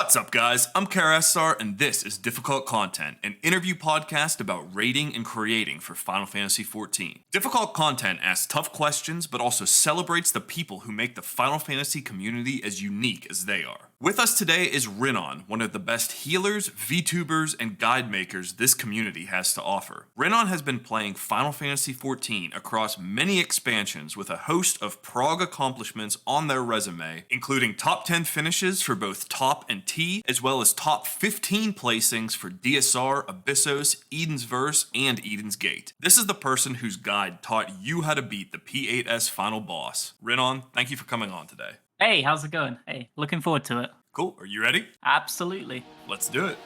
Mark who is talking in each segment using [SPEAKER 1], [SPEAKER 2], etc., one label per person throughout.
[SPEAKER 1] What's up, guys? I'm Karasar, and this is Difficult Content, an interview podcast about rating and creating for Final Fantasy XIV. Difficult Content asks tough questions, but also celebrates the people who make the Final Fantasy community as unique as they are. With us today is Rinon, one of the best healers, VTubers, and guide makers this community has to offer. Rinon has been playing Final Fantasy XIV across many expansions with a host of prog accomplishments on their resume, including top 10 finishes for both Top and T, as well as top 15 placings for DSR, Abyssos, Eden's Verse, and Eden's Gate. This is the person whose guide taught you how to beat the P8S final boss. Rinon, thank you for coming on today.
[SPEAKER 2] Hey, how's it going? Hey, looking forward to it.
[SPEAKER 1] Cool, are you ready?
[SPEAKER 2] Absolutely.
[SPEAKER 1] Let's do it.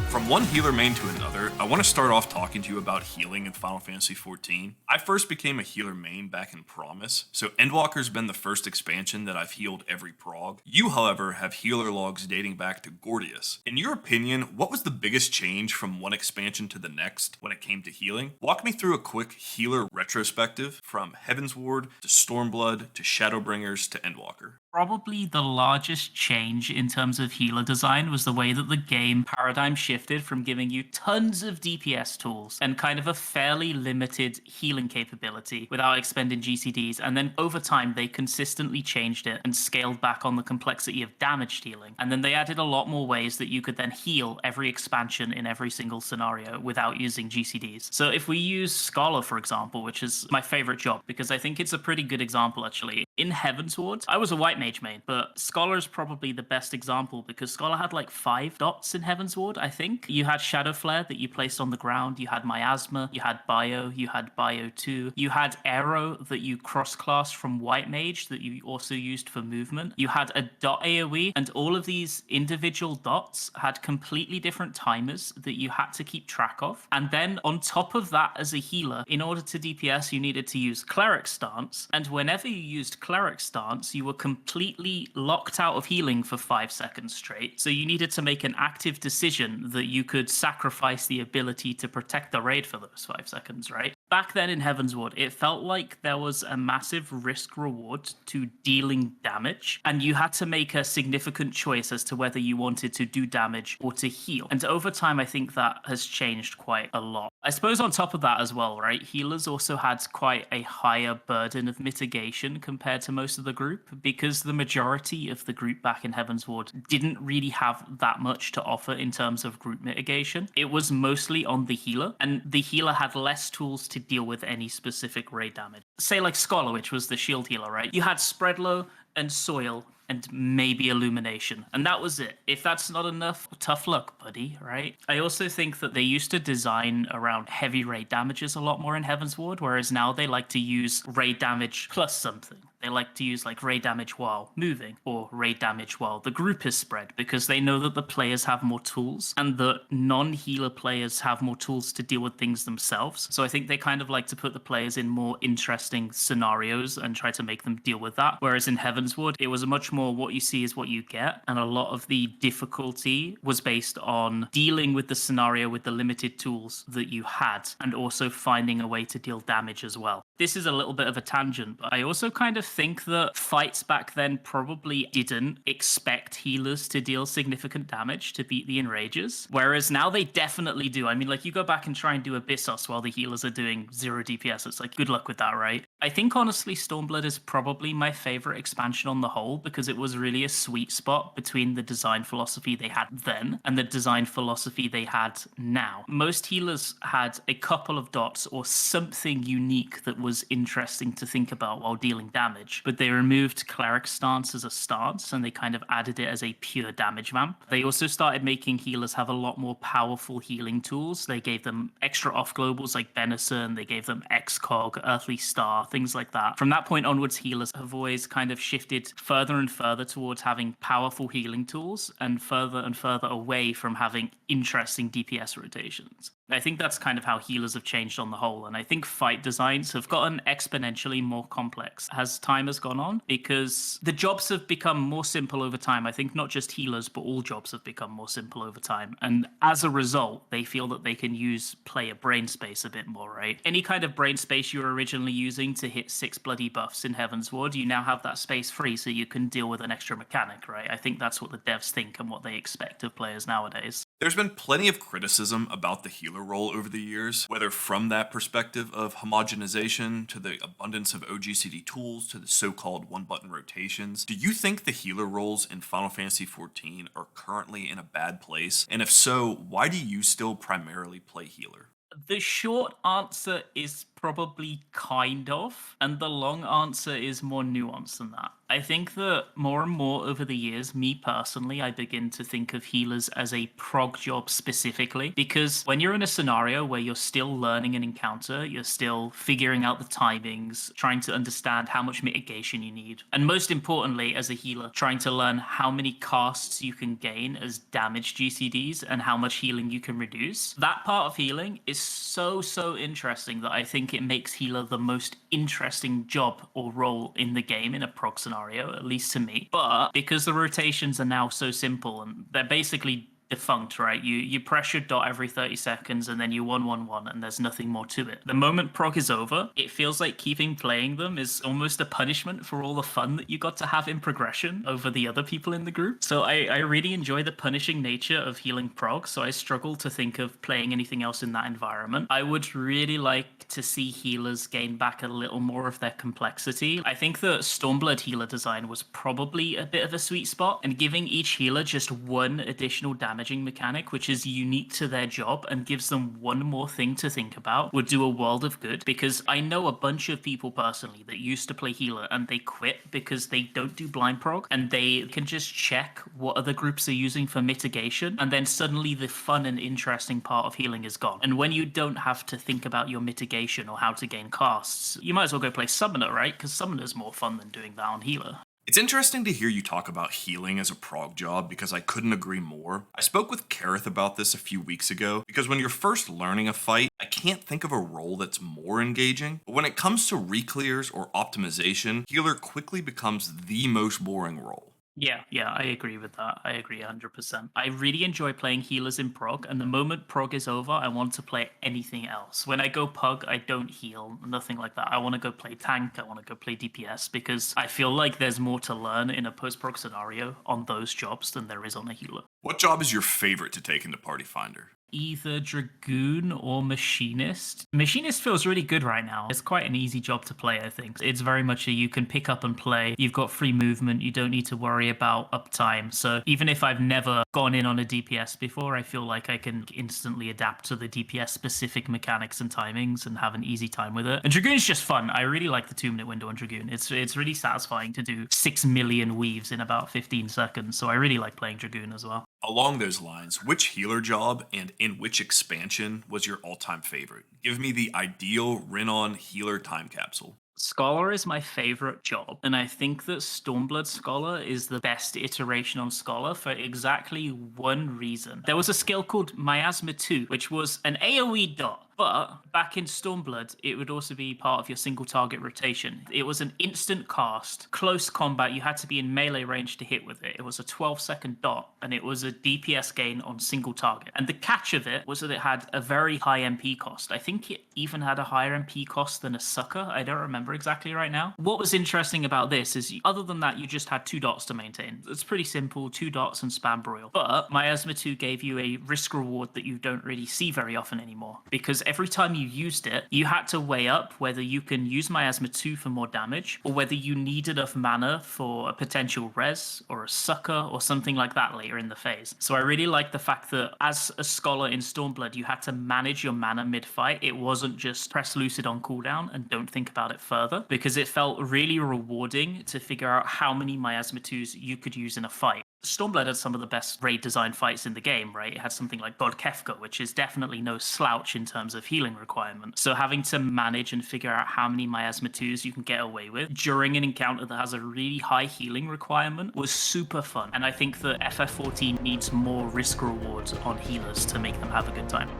[SPEAKER 1] From one healer main to another, I want to start off talking to you about healing in Final Fantasy XIV. I first became a healer main back in Promise, so Endwalker's been the first expansion that I've healed every prog. You, however, have healer logs dating back to Gordius. In your opinion, what was the biggest change from one expansion to the next when it came to healing? Walk me through a quick healer retrospective from Heavensward to Stormblood to Shadowbringers to Endwalker.
[SPEAKER 2] Probably the largest change in terms of healer design was the way that the game paradigm shifted from giving you tons of DPS tools and kind of a fairly limited healing capability without expending GCDs, and then over time they consistently changed it and scaled back on the complexity of damage dealing, and then they added a lot more ways that you could then heal every expansion in every single scenario without using GCDs. So if we use Scholar, for example, which is my favorite job because I think it's a pretty good example actually. In Heavensward, I was a white mage main, but Scholar is probably the best example because Scholar had like 5 dots in Heavensward, I think. You had Shadow Flare that you placed on the ground, you had Miasma, you had Bio, you had Bio 2, you had Arrow that you cross-classed from white mage that you also used for movement, you had a dot AoE, and all of these individual dots had completely different timers that you had to keep track of. And then on top of that, as a healer, in order to DPS, you needed to use Cleric Stance, and whenever you used Cleric Stance, you were completely locked out of healing for 5 seconds straight. So you needed to make an active decision that you could sacrifice the ability to protect the raid for those 5 seconds, right? Back then in Heavensward, it felt like there was a massive risk reward to dealing damage, and you had to make a significant choice as to whether you wanted to do damage or to heal. And over time, I think that has changed quite a lot. I suppose on top of that as well, right, healers also had quite a higher burden of mitigation compared to most of the group, because the majority of the group back in Heavensward didn't really have that much to offer in terms of group mitigation. It was mostly on the healer, and the healer had less tools to deal with any specific raid damage. Say like Scholar, which was the shield healer, right? You had Spread Low and Soil and maybe Illumination, and that was it. If that's not enough, tough luck, buddy, right? I also think that they used to design around heavy raid damages a lot more in Heavensward, whereas now they like to use raid damage plus something. They like to use like raid damage while moving or raid damage while the group is spread, because they know that the players have more tools and the non-healer players have more tools to deal with things themselves. So I think they kind of like to put the players in more interesting scenarios and try to make them deal with that. Whereas in Heavensward, it was a much more what you see is what you get. And a lot of the difficulty was based on dealing with the scenario with the limited tools that you had, and also finding a way to deal damage as well. This is a little bit of a tangent, but I also kind of think that fights back then probably didn't expect healers to deal significant damage to beat the Enrages, whereas now they definitely do. I mean, like, you go back and try and do Abyssos while the healers are doing 0 DPS, it's like, good luck with that, right? I think, honestly, Stormblood is probably my favorite expansion on the whole, because it was really a sweet spot between the design philosophy they had then and the design philosophy they had now. Most healers had a couple of dots or something unique that was interesting to think about while dealing damage, but they removed cleric stance as a stance and they kind of added it as a pure damage vamp. They also started making healers have a lot more powerful healing tools. They gave them extra off globals like Benison, they gave them Excog, Earthly Star, things like that. From that point onwards, healers have always kind of shifted further and further towards having powerful healing tools and further away from having interesting DPS rotations. I think that's kind of how healers have changed on the whole. And I think fight designs have gotten exponentially more complex as time has gone on because the jobs have become more simple over time. I think not just healers, but all jobs have become more simple over time. And as a result, they feel that they can use player brain space a bit more, right? Any kind of brain space you were originally using to hit 6 bloody buffs in Heaven's Ward, you now have that space free so you can deal with an extra mechanic, right? I think that's what the devs think and what they expect of players nowadays.
[SPEAKER 1] There's been plenty of criticism about the healer role over the years, whether from that perspective of homogenization to the abundance of OGCD tools to the so-called one-button rotations. Do you think the healer roles in Final Fantasy XIV are currently in a bad place? And if so, why do you still primarily play healer?
[SPEAKER 2] The short answer is probably kind of, and the long answer is more nuanced than that. I think that more and more over the years, me personally, I begin to think of healers as a prog job specifically, because when you're in a scenario where you're still learning an encounter, you're still figuring out the timings, trying to understand how much mitigation you need, and most importantly, as a healer, trying to learn how many casts you can gain as damage GCDs and how much healing you can reduce. That part of healing is so interesting that I think it makes healer the most interesting job or role in the game in a prog scenario, at least to me. But because the rotations are now so simple and they're basically defunct, right? You press your dot every 30 seconds and then you 1-1-1 and there's nothing more to it. The moment prog is over, it feels like keeping playing them is almost a punishment for all the fun that you got to have in progression over the other people in the group. So I really enjoy the punishing nature of healing prog, so I struggle to think of playing anything else in that environment. I would really like to see healers gain back a little more of their complexity. I think the Stormblood healer design was probably a bit of a sweet spot, and giving each healer just one additional damaging mechanic, which is unique to their job and gives them one more thing to think about, would do a world of good. Because I know a bunch of people personally that used to play healer and they quit because they don't do blind prog and they can just check what other groups are using for mitigation, and then suddenly the fun and interesting part of healing is gone. And when you don't have to think about your mitigation or how to gain casts, you might as well go play summoner, right? Because summoner's more fun than doing that on healer.
[SPEAKER 1] It's interesting to hear you talk about healing as a prog job because I couldn't agree more. I spoke with Kareth about this a few weeks ago because when you're first learning a fight, I can't think of a role that's more engaging. But when it comes to reclears or optimization, healer quickly becomes the most boring role.
[SPEAKER 2] Yeah, I agree with that. I agree 100%. I really enjoy playing healers in prog, and the moment prog is over, I want to play anything else. When I go pug, I don't heal, nothing like that. I want to go play tank, I want to go play DPS, because I feel like there's more to learn in a post-prog scenario on those jobs than there is on a healer.
[SPEAKER 1] What job is your favorite to take into Party Finder?
[SPEAKER 2] Either Dragoon or Machinist. Machinist feels really good right now. It's quite an easy job to play, I think. It's very much you can pick up and play. You've got free movement. You don't need to worry about uptime. So even if I've never gone in on a DPS before, I feel like I can instantly adapt to the DPS specific mechanics and timings and have an easy time with it. And Dragoon's just fun. I really like the 2-minute window on Dragoon. It's really satisfying to do 6 million weaves in about 15 seconds. So I really like playing Dragoon as well.
[SPEAKER 1] Along those lines, which healer job and in which expansion was your all-time favorite? Give me the ideal Rinon healer time capsule.
[SPEAKER 2] Scholar is my favorite job, and I think that Stormblood Scholar is the best iteration on Scholar for exactly one reason. There was a skill called Miasma 2, which was an AoE dot. But back in Stormblood, it would also be part of your single target rotation. It was an instant cast, close combat. You had to be in melee range to hit with it. It was a 12-second dot, and it was a DPS gain on single target. And the catch of it was that it had a very high MP cost. I think it even had a higher MP cost than a Sucker. I don't remember exactly right now. What was interesting about this is, other than that, you just had 2 dots to maintain. It's pretty simple, 2 dots and spam broil. But Miasma 2 gave you a risk reward that you don't really see very often anymore, because every time you used it, you had to weigh up whether you can use Miasma 2 for more damage, or whether you need enough mana for a potential res or a sucker or something like that later in the phase. So I really like the fact that as a scholar in Stormblood, you had to manage your mana mid-fight. It wasn't just press Lucid on cooldown and don't think about it further, because it felt really rewarding to figure out how many Miasma 2s you could use in a fight. Stormblood had some of the best raid design fights in the game, right? It had something like God Kefka, which is definitely no slouch in terms of healing requirement. So having to manage and figure out how many Miasma 2s you can get away with during an encounter that has a really high healing requirement was super fun. And I think that FF14 needs more risk rewards on healers to make them have a good time.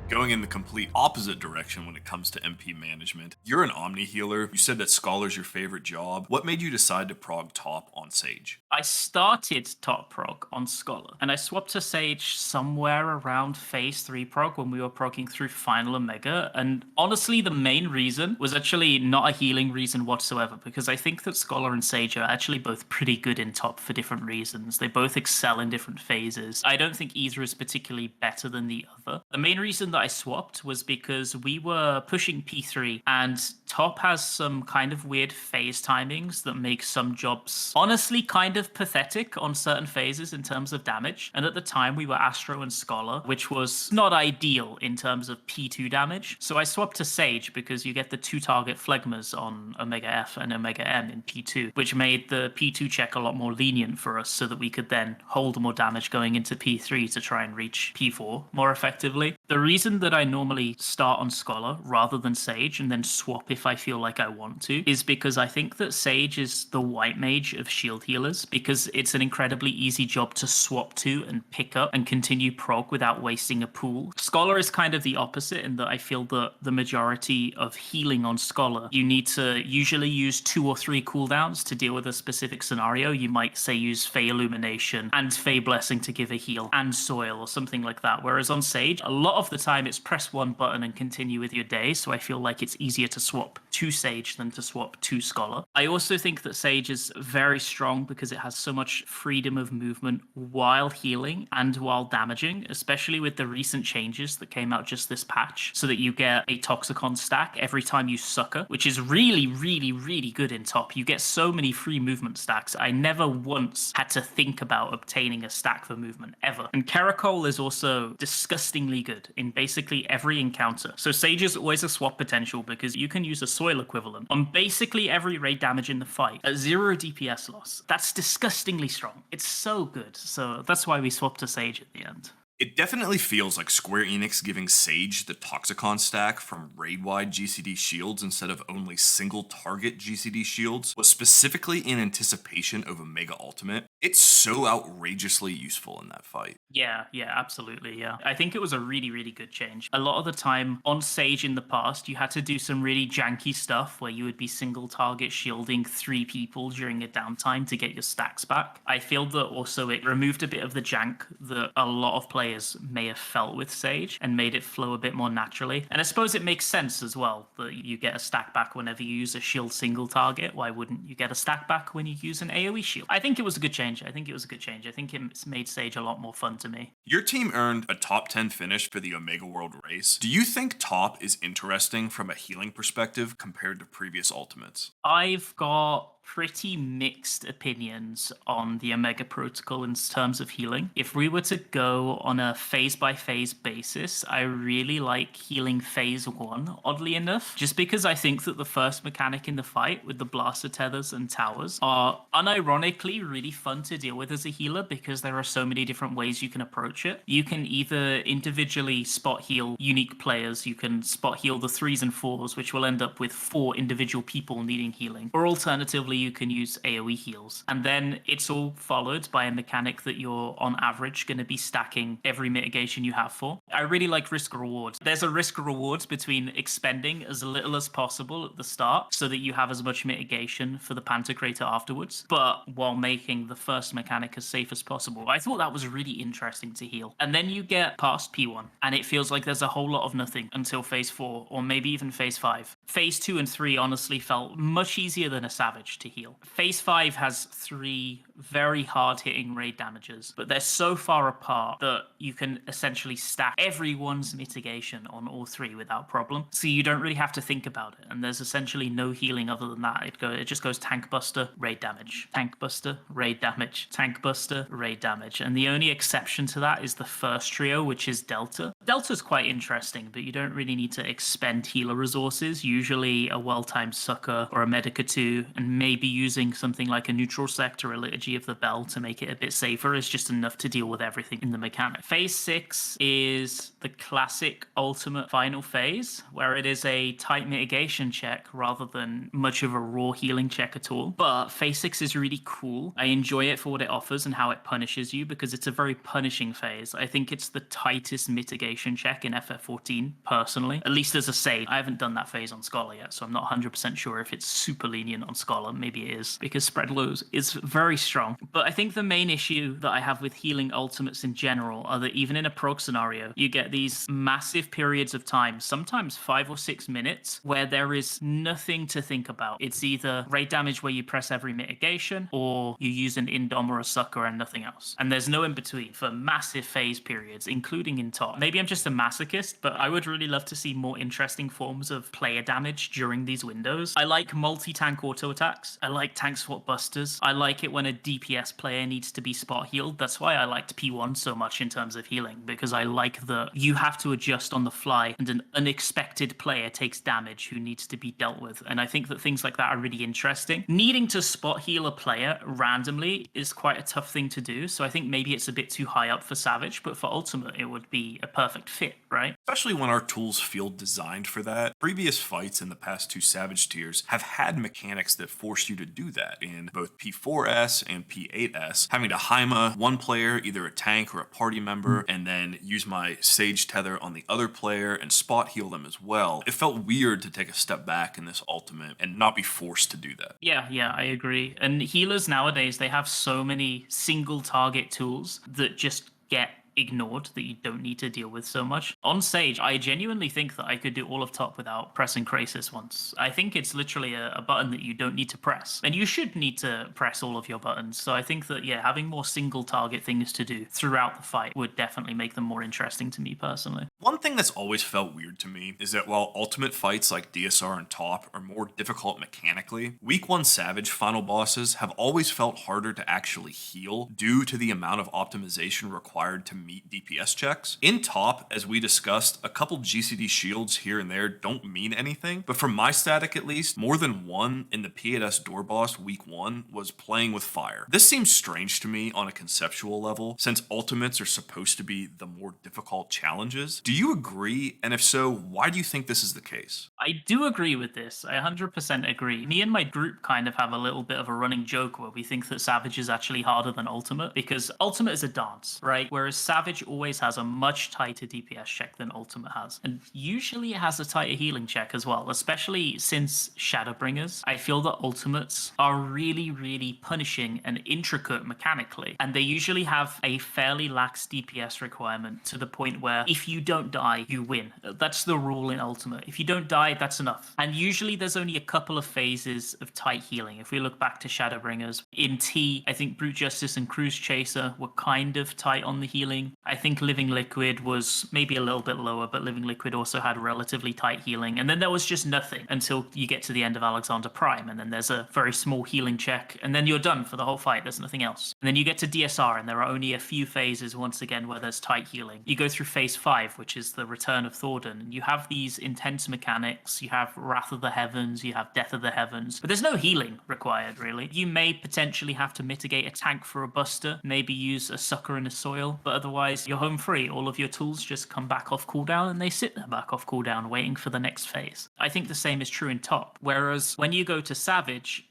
[SPEAKER 1] Going in the complete opposite direction when it comes to MP management, you're an Omni healer. You said that Scholar's your favorite job. What made you decide to prog top on Sage?
[SPEAKER 2] I started top prog on Scholar, and I swapped to Sage somewhere around phase 3 prog when we were progging through Final Omega. And honestly, the main reason was actually not a healing reason whatsoever, because I think that Scholar and Sage are actually both pretty good in top for different reasons. They both excel in different phases. I don't think either is particularly better than the other. The main reason that I swapped was because we were pushing P3, and top has some kind of weird phase timings that make some jobs honestly kind of pathetic on certain phases in terms of damage. And at the time we were Astro and Scholar, which was not ideal in terms of P2 damage. So I swapped to Sage because you get the 2 target phlegmas on Omega F and Omega M in P2, which made the P2 check a lot more lenient for us so that we could then hold more damage going into P3 to try and reach P4 more effectively. The reason that I normally start on Scholar rather than Sage and then swap if I feel like I want to is because I think that Sage is the white mage of shield healers, because it's an incredibly easy job to swap to and pick up and continue prog without wasting a pool. Scholar is kind of the opposite in that I feel that the majority of healing on Scholar, you need to usually use 2 or 3 cooldowns to deal with a specific scenario. You might say use Fey Illumination and Fey Blessing to give a heal and Soil or something like that. Whereas on Sage, a lot of the time it's press 1 button and continue with your day. So I feel like it's easier to swap to Sage than to swap to Scholar. I also think that Sage is very strong because it has so much freedom of movement while healing and while damaging, especially with the recent changes that came out just this patch, so that you get a Toxicon stack every time you sucker, which is really, really, really good in top. You get so many free movement stacks. I never once had to think about obtaining a stack for movement ever. And Caracol is also disgustingly good in basically every encounter. So Sage is always a swap potential because you can use a Soil equivalent on basically every raid damage in the fight at 0 DPS loss. That's disgustingly strong. It's so good. So that's why we swapped to Sage at the end.
[SPEAKER 1] It definitely feels like Square Enix giving Sage the Toxicon stack from raid-wide GCD shields instead of only single-target GCD shields was specifically in anticipation of Omega Ultimate. It's so outrageously useful in that fight.
[SPEAKER 2] Yeah, absolutely, yeah. I think it was a really, really good change. A lot of the time on Sage in the past, you had to do some really janky stuff where you would be single-target shielding 3 people during a downtime to get your stacks back. I feel that also it removed a bit of the jank that a lot of players may have felt with Sage and made it flow a bit more naturally. And I suppose it makes sense as well that you get a stack back whenever you use a shield single target. Why wouldn't you get a stack back when you use an AoE shield? I think it was a good change. I think it's made Sage a lot more fun to me.
[SPEAKER 1] Your team earned a top 10 finish for the Omega World race. Do you think top is interesting from a healing perspective compared to previous ultimates?
[SPEAKER 2] I've got pretty mixed opinions on the Omega Protocol in terms of healing. If we were to go on a phase-by-phase basis, I really like healing phase 1, oddly enough, just because I think that the first mechanic in the fight with the blaster tethers and towers are unironically really fun to deal with as a healer because there are so many different ways you can approach it. You can either individually spot heal unique players, you can spot heal the 3s and 4s, which will end up with 4 individual people needing healing, or alternatively you can use AoE heals. And then it's all followed by a mechanic that you're on average going to be stacking every mitigation you have for. I really like risk rewards. There's a risk rewards between expending as little as possible at the start so that you have as much mitigation for the Pantocrator afterwards, but while making the first mechanic as safe as possible. I thought that was really interesting to heal. And then you get past P1 and it feels like there's a whole lot of nothing until phase 4 or maybe even phase 5. Phase 2 and 3 honestly felt much easier than a Savage to heal. Phase 5 has 3 very hard-hitting raid damages, but they're so far apart that you can essentially stack everyone's mitigation on all three without problem. So you don't really have to think about it, and there's essentially no healing other than that. It just goes tank buster, raid damage, tank buster, raid damage, tank buster, raid damage, and the only exception to that is the first trio, which is Delta. Delta's quite interesting, but you don't really need to expend healer resources. Usually a well-timed succor or a medic or two, and maybe using something like a neutral sect or a liturgy of the bell to make it a bit safer is just enough to deal with everything in the mechanic. Phase 6 is the classic ultimate final phase, where it is a tight mitigation check rather than much of a raw healing check at all. But phase 6 is really cool. I enjoy it for what it offers and how it punishes you, because it's a very punishing phase. I think it's the tightest mitigation check in FF14, personally. At least as a sage. I haven't done that phase on Scholar yet, so I'm not 100% sure if it's super lenient on Scholar. Maybe it is, because spread lows is very strong. But I think the main issue that I have with healing ultimates in general are that even in a prog scenario, you get these massive periods of time, sometimes 5 or 6 minutes, where there is nothing to think about. It's either raid damage where you press every mitigation, or you use an indom or a succor and nothing else. And there's no in between for massive phase periods, including in top. Maybe I'm just a masochist, but I would really love to see more interesting forms of player damage during these windows. I like multi-tank auto attacks. I like tank swap busters. I like it when a DPS player needs to be spot healed. That's why I liked P1 so much in terms of healing, because I like that you have to adjust on the fly and an unexpected player takes damage who needs to be dealt with. And I think that things like that are really interesting. Needing to spot heal a player randomly is quite a tough thing to do, so I think maybe it's a bit too high up for Savage, but for Ultimate it would be a perfect fit, right?
[SPEAKER 1] Especially when our tools feel designed for that. Previous fights in the past 2 Savage tiers have had mechanics that force you to do that in both P4S and P8S, having to Haima one player, either a tank or a party member, and then use my Sage Tether on the other player and spot heal them as well. It felt weird to take a step back in this ultimate and not be forced to do that.
[SPEAKER 2] Yeah, I agree. And healers nowadays, they have so many single target tools that just get ignored that you don't need to deal with so much. On Sage, I genuinely think that I could do all of top without pressing Krasis once. I think it's literally a button that you don't need to press. And you should need to press all of your buttons. So I think that, yeah, having more single target things to do throughout the fight would definitely make them more interesting to me personally.
[SPEAKER 1] One thing that's always felt weird to me is that while ultimate fights like DSR and top are more difficult mechanically, week 1 Savage final bosses have always felt harder to actually heal due to the amount of optimization required to meet DPS checks. In top, as we discussed, a couple GCD shields here and there don't mean anything, but for my static at least, more than one in the P8S door boss week 1 was playing with fire. This seems strange to me on a conceptual level, since ultimates are supposed to be the more difficult challenges. Do you agree? And if so, why do you think this is the case?
[SPEAKER 2] I do agree with this. I 100% agree. Me and my group kind of have a little bit of a running joke where we think that Savage is actually harder than Ultimate, because Ultimate is a dance, right? Whereas Savage always has a much tighter DPS check than Ultimate has. And usually it has a tighter healing check as well, especially since Shadowbringers. I feel that Ultimates are really, really punishing and intricate mechanically. And they usually have a fairly lax DPS requirement to the point where if you don't die, you win. That's the rule in Ultimate. If you don't die, that's enough. And usually there's only a couple of phases of tight healing. If we look back to Shadowbringers, in T, I think Brute Justice and Cruise Chaser were kind of tight on the healing. I think Living Liquid was maybe a little bit lower, but Living Liquid also had relatively tight healing. And then there was just nothing until you get to the end of Alexander Prime, and then there's a very small healing check, and then you're done for the whole fight. There's nothing else. And then you get to DSR, and there are only a few phases once again where there's tight healing. You go through phase 5, which is the Return of Thordan, and you have these intense mechanics. You have Wrath of the Heavens, you have Death of the Heavens, but there's no healing required, really. You may potentially have to mitigate a tank for a buster, maybe use a succor in a soil, but otherwise you're home free. All of your tools just come back off cooldown, and they sit there back off cooldown waiting for the next phase. I think the same is true in top, whereas when you go to Savage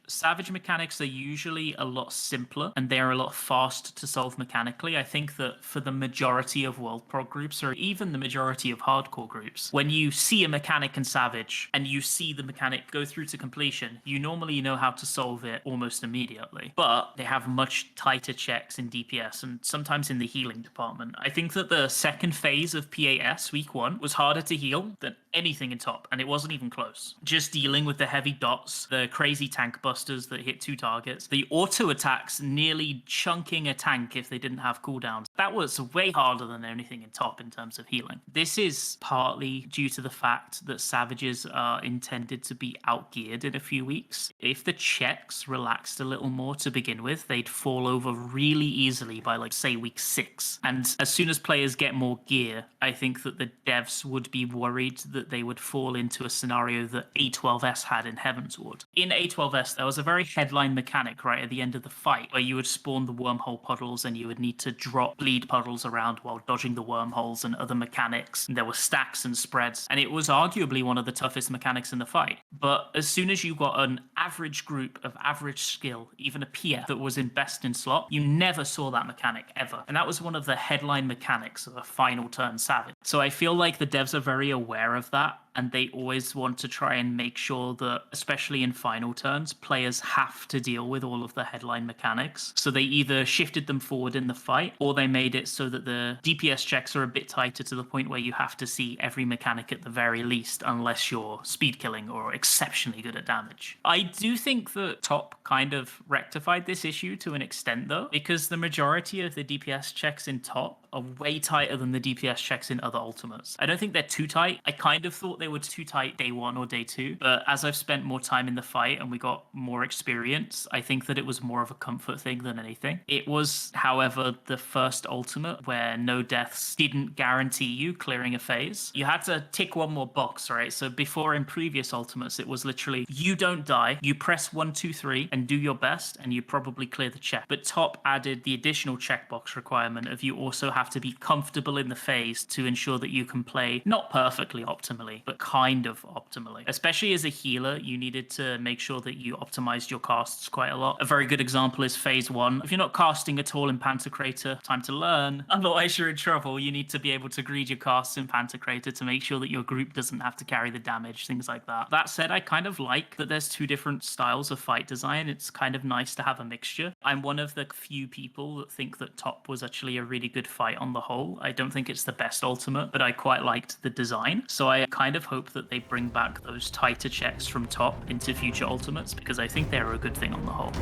[SPEAKER 2] mechanics are usually a lot simpler, and they're a lot fast to solve mechanically. I think that for the majority of world prog groups, or even the majority of hardcore groups, when you see a mechanic in Savage and you see the mechanic go through to completion, you normally know how to solve it almost immediately. But they have much tighter checks in DPS and sometimes in the healing department. I think that the second phase of PAS week 1 was harder to heal than anything in top, and it wasn't even close. Just dealing with the heavy dots, the crazy tank busters that hit 2 targets, the auto attacks nearly chunking a tank if they didn't have cooldowns. That was way harder than anything in top in terms of healing. This is partly due to the fact that Savages are intended to be outgeared in a few weeks. If the checks relaxed a little more to begin with, they'd fall over really easily by, like, say, week 6. And as soon as players get more gear, I think that the devs would be worried that they would fall into a scenario that A12S had in Heavensward. In A12S, there was a very headline mechanic right at the end of the fight where you would spawn the wormhole puddles and you would need to drop bleed puddles around while dodging the wormholes and other mechanics. And there were stacks and spreads, and it was arguably one of the toughest mechanics in the fight. But as soon as you got an average group of average skill, even a PF that was in best in slot, you never saw that mechanic ever. And that was one of the headline mechanics of a final turn Savage. So I feel like the devs are very aware of that, and they always want to try and make sure that, especially in final turns, players have to deal with all of the headline mechanics. So they either shifted them forward in the fight, or they made it so that the DPS checks are a bit tighter to the point where you have to see every mechanic at the very least, unless you're speed killing or exceptionally good at damage. I do think that top kind of rectified this issue to an extent, though, because the majority of the DPS checks in top are way tighter than the DPS checks in other ultimates. I don't think they're too tight. I kind of thought they were too tight day 1 or day 2, but as I've spent more time in the fight and we got more experience, I think that it was more of a comfort thing than anything. It was, however, the first ultimate where no deaths didn't guarantee you clearing a phase. You had to tick one more box, right? So before, in previous ultimates, it was literally, you don't die, you press 1, 2, 3 and do your best, and you probably clear the check. But top added the additional checkbox requirement of you also have to be comfortable in the phase to ensure that you can play not perfectly optimally, but kind of optimally. Especially as a healer, you needed to make sure that you optimized your casts quite a lot. A very good example is phase 1. If you're not casting at all in Pantocrator, time to learn. Otherwise, you're in trouble. You need to be able to greed your casts in Pantocrator to make sure that your group doesn't have to carry the damage, things like that. That said, I kind of like that there's 2 different styles of fight design. It's kind of nice to have a mixture. I'm one of the few people that think that top was actually a really good fight on the whole. I don't think it's the best ultimate, but I quite liked the design. So I kind of hope that they bring back those tighter checks from top into future ultimates, because I think they're a good thing on the whole.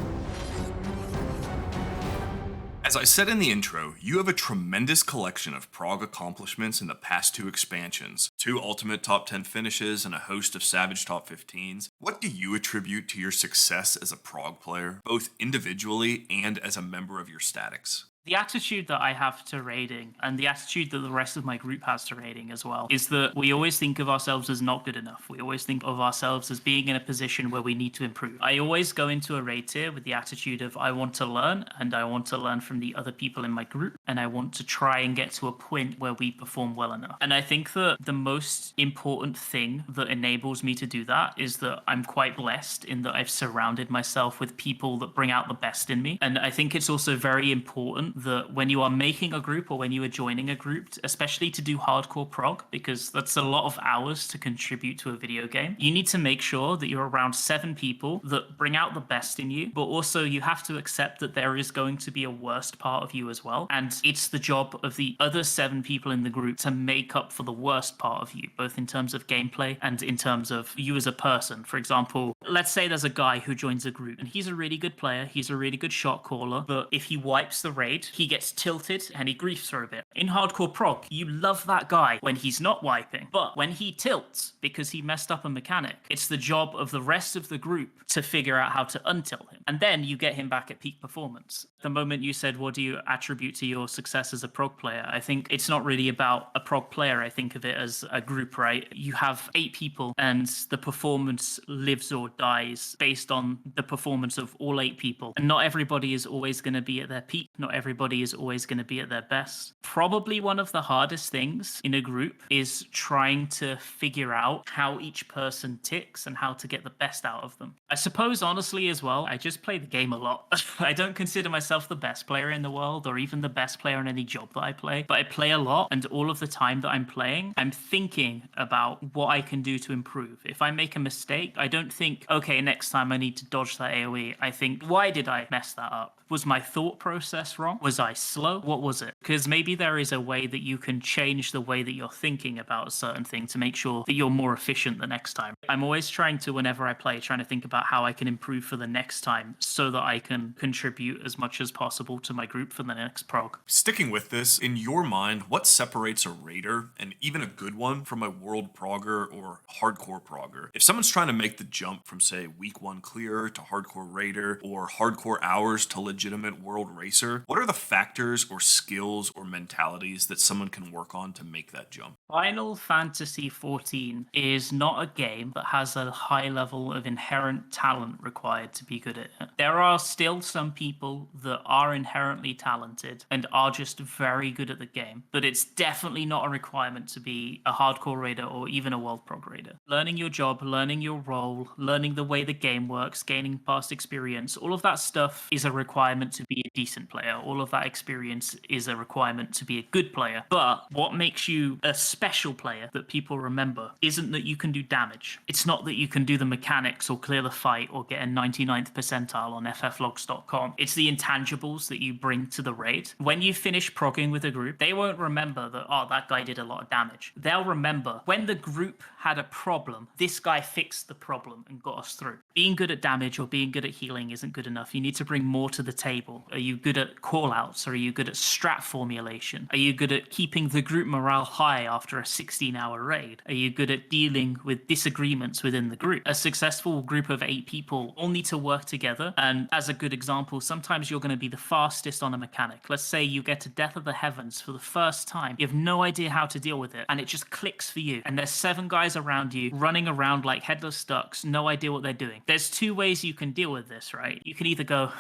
[SPEAKER 1] As I said in the intro, you have a tremendous collection of Prog accomplishments in the past 2 expansions, 2 ultimate top 10 finishes, and a host of Savage top 15s. What do you attribute to your success as a Prog player, both individually and as a member of your statics?
[SPEAKER 2] The attitude that I have to raiding, and the attitude that the rest of my group has to raiding as well, is that we always think of ourselves as not good enough. We always think of ourselves as being in a position where we need to improve. I always go into a raid tier with the attitude of I want to learn, and I want to learn from the other people in my group, and I want to try and get to a point where we perform well enough. And I think that the most important thing that enables me to do that is that I'm quite blessed in that I've surrounded myself with people that bring out the best in me. And I think it's also very important that when you are making a group or when you are joining a group, especially to do hardcore prog, because that's a lot of hours to contribute to a video game, you need to make sure that you're around 7 people that bring out the best in you, but also you have to accept that there is going to be a worst part of you as well. And it's the job of the other 7 people in the group to make up for the worst part of you, both in terms of gameplay and in terms of you as a person. For example, let's say there's a guy who joins a group and he's a really good player, he's a really good shot caller, but if he wipes the raid, he gets tilted and he griefs for a bit. In hardcore prog, you love that guy when he's not wiping, but when he tilts because he messed up a mechanic, it's the job of the rest of the group to figure out how to untilt him, and then you get him back at peak performance. The moment you said, what do you attribute to your success as a prog player? I think it's not really about a prog player. I think of it as a group, right? You have 8 people and the performance lives or dies based on the performance of all 8 people. And not everybody is always going to be at their peak. Not everybody is always going to be at their best. Probably one of the hardest things in a group is trying to figure out how each person ticks and how to get the best out of them. I suppose, honestly, as well, I just play the game a lot. I don't consider myself the best player in the world or even the best player in any job that I play, but I play a lot, and all of the time that I'm playing, I'm thinking about what I can do to improve. If I make a mistake, I don't think, okay, next time I need to dodge that AoE. I think, why did I mess that up? Was my thought process wrong? Was I slow? What was it? Because maybe there is a way that you can change the way that you're thinking about a certain thing to make sure that you're more efficient the next time. I'm always trying to, whenever I play, trying to think about how I can improve for the next time so that I can contribute as much as possible to my group for the next prog.
[SPEAKER 1] Sticking with this, in your mind, what separates a raider, and even a good one, from a world progger or hardcore progger? If someone's trying to make the jump from, say, week 1 clear to hardcore raider, or hardcore hours to legitimate world racer, what are the factors or skills or mentalities that someone can work on to make that jump?
[SPEAKER 2] Final Fantasy XIV is not a game that has a high level of inherent talent required to be good at it. There are still some people that are inherently talented and are just very good at the game, but it's definitely not a requirement to be a hardcore raider or even a world prog raider. Learning your job, learning your role, learning the way the game works, gaining past experience, all of that stuff is a requirement to be a decent player. All of that experience is a requirement to be a good player. But what makes you a special player that people remember isn't that you can do damage. It's not that you can do the mechanics or clear the fight or get a 99th percentile on fflogs.com. It's the intangibles that you bring to the raid. When you finish progging with a group, they won't remember that, oh, that guy did a lot of damage. They'll remember when the group had a problem, this guy fixed the problem and got us through. Being good at damage or being good at healing isn't good enough. You need to bring more to the table. Are you good at callouts? Are you good at strat formulation? Are you good at keeping the group morale high after a 16-hour raid? Are you good at dealing with disagreements within the group? A successful group of 8 people all need to work together. And as a good example, sometimes you're going to be the fastest on a mechanic. Let's say you get to Death of the Heavens for the first time. You have no idea how to deal with it, and it just clicks for you. And there's 7 guys around you running around like headless ducks, no idea what they're doing. There's 2 ways you can deal with this, right? You can either go,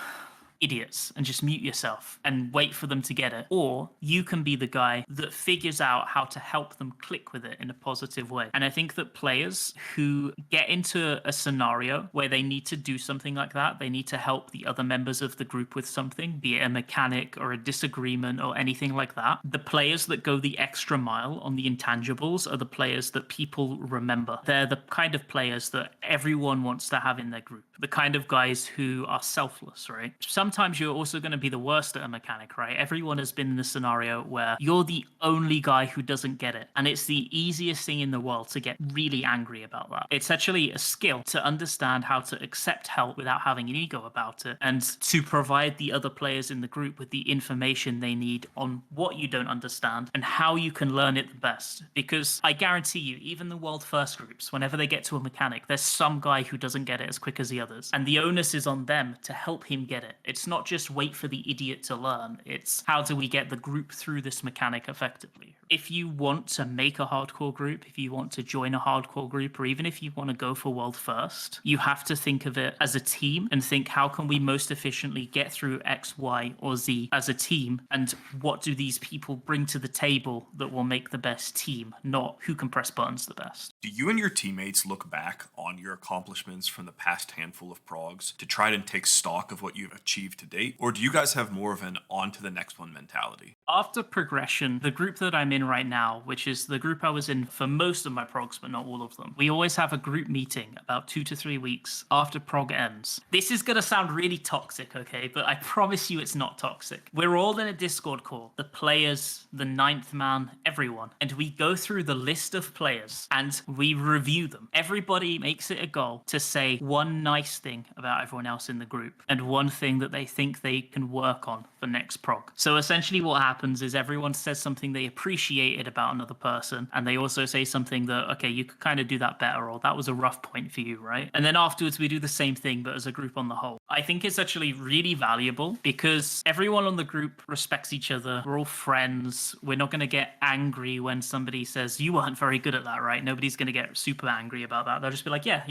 [SPEAKER 2] idiots, and just mute yourself and wait for them to get it, or you can be the guy that figures out how to help them click with it in a positive way. And I think that players who get into a scenario where they need to do something like that, they need to help the other members of the group with something, be it a mechanic or a disagreement or anything like that, the players that go the extra mile on the intangibles are the players that people remember. They're the kind of players that everyone wants to have in their group, the kind of guys who are selfless, right? Sometimes you're also going to be the worst at a mechanic, right? Everyone has been in a scenario where you're the only guy who doesn't get it. And it's the easiest thing in the world to get really angry about that. It's actually a skill to understand how to accept help without having an ego about it, and to provide the other players in the group with the information they need on what you don't understand and how you can learn it the best. Because I guarantee you, even the world first groups, whenever they get to a mechanic, there's some guy who doesn't get it as quick as the others. And the onus is on them to help him get it. It's not just wait for the idiot to learn. It's how do we get the group through this mechanic effectively? If you want to make a hardcore group, if you want to join a hardcore group, or even if you want to go for world first, you have to think of it as a team and think, how can we most efficiently get through X, Y, or Z as a team? And what do these people bring to the table that will make the best team, not who can press buttons the best?
[SPEAKER 1] Do you and your teammates look back on your accomplishments from the past handful of progs to try and take stock of what you've achieved to date? Or do you guys have more of an on to the next one mentality?
[SPEAKER 2] After progression, the group that I'm in right now, which is the group I was in for most of my progs, but not all of them, we always have a group meeting about 2 to 3 weeks after prog ends. This is going to sound really toxic, okay? But I promise you it's not toxic. We're all in a Discord call, the players, the ninth man, everyone. And we go through the list of players and we review them. Everybody makes it a goal to say one nice thing about everyone else in the group and one thing that they think they can work on for next prog. So essentially what happens is everyone says something they appreciated about another person, and they also say something that, okay, you could kind of do that better, or that was a rough point for you, right? And then afterwards we do the same thing, but as a group on the whole. I think it's actually really valuable because everyone on the group respects each other. We're all friends. We're not going to get angry when somebody says, you weren't very good at that, right? Nobody's going to get super angry about that. They'll just be like, yeah,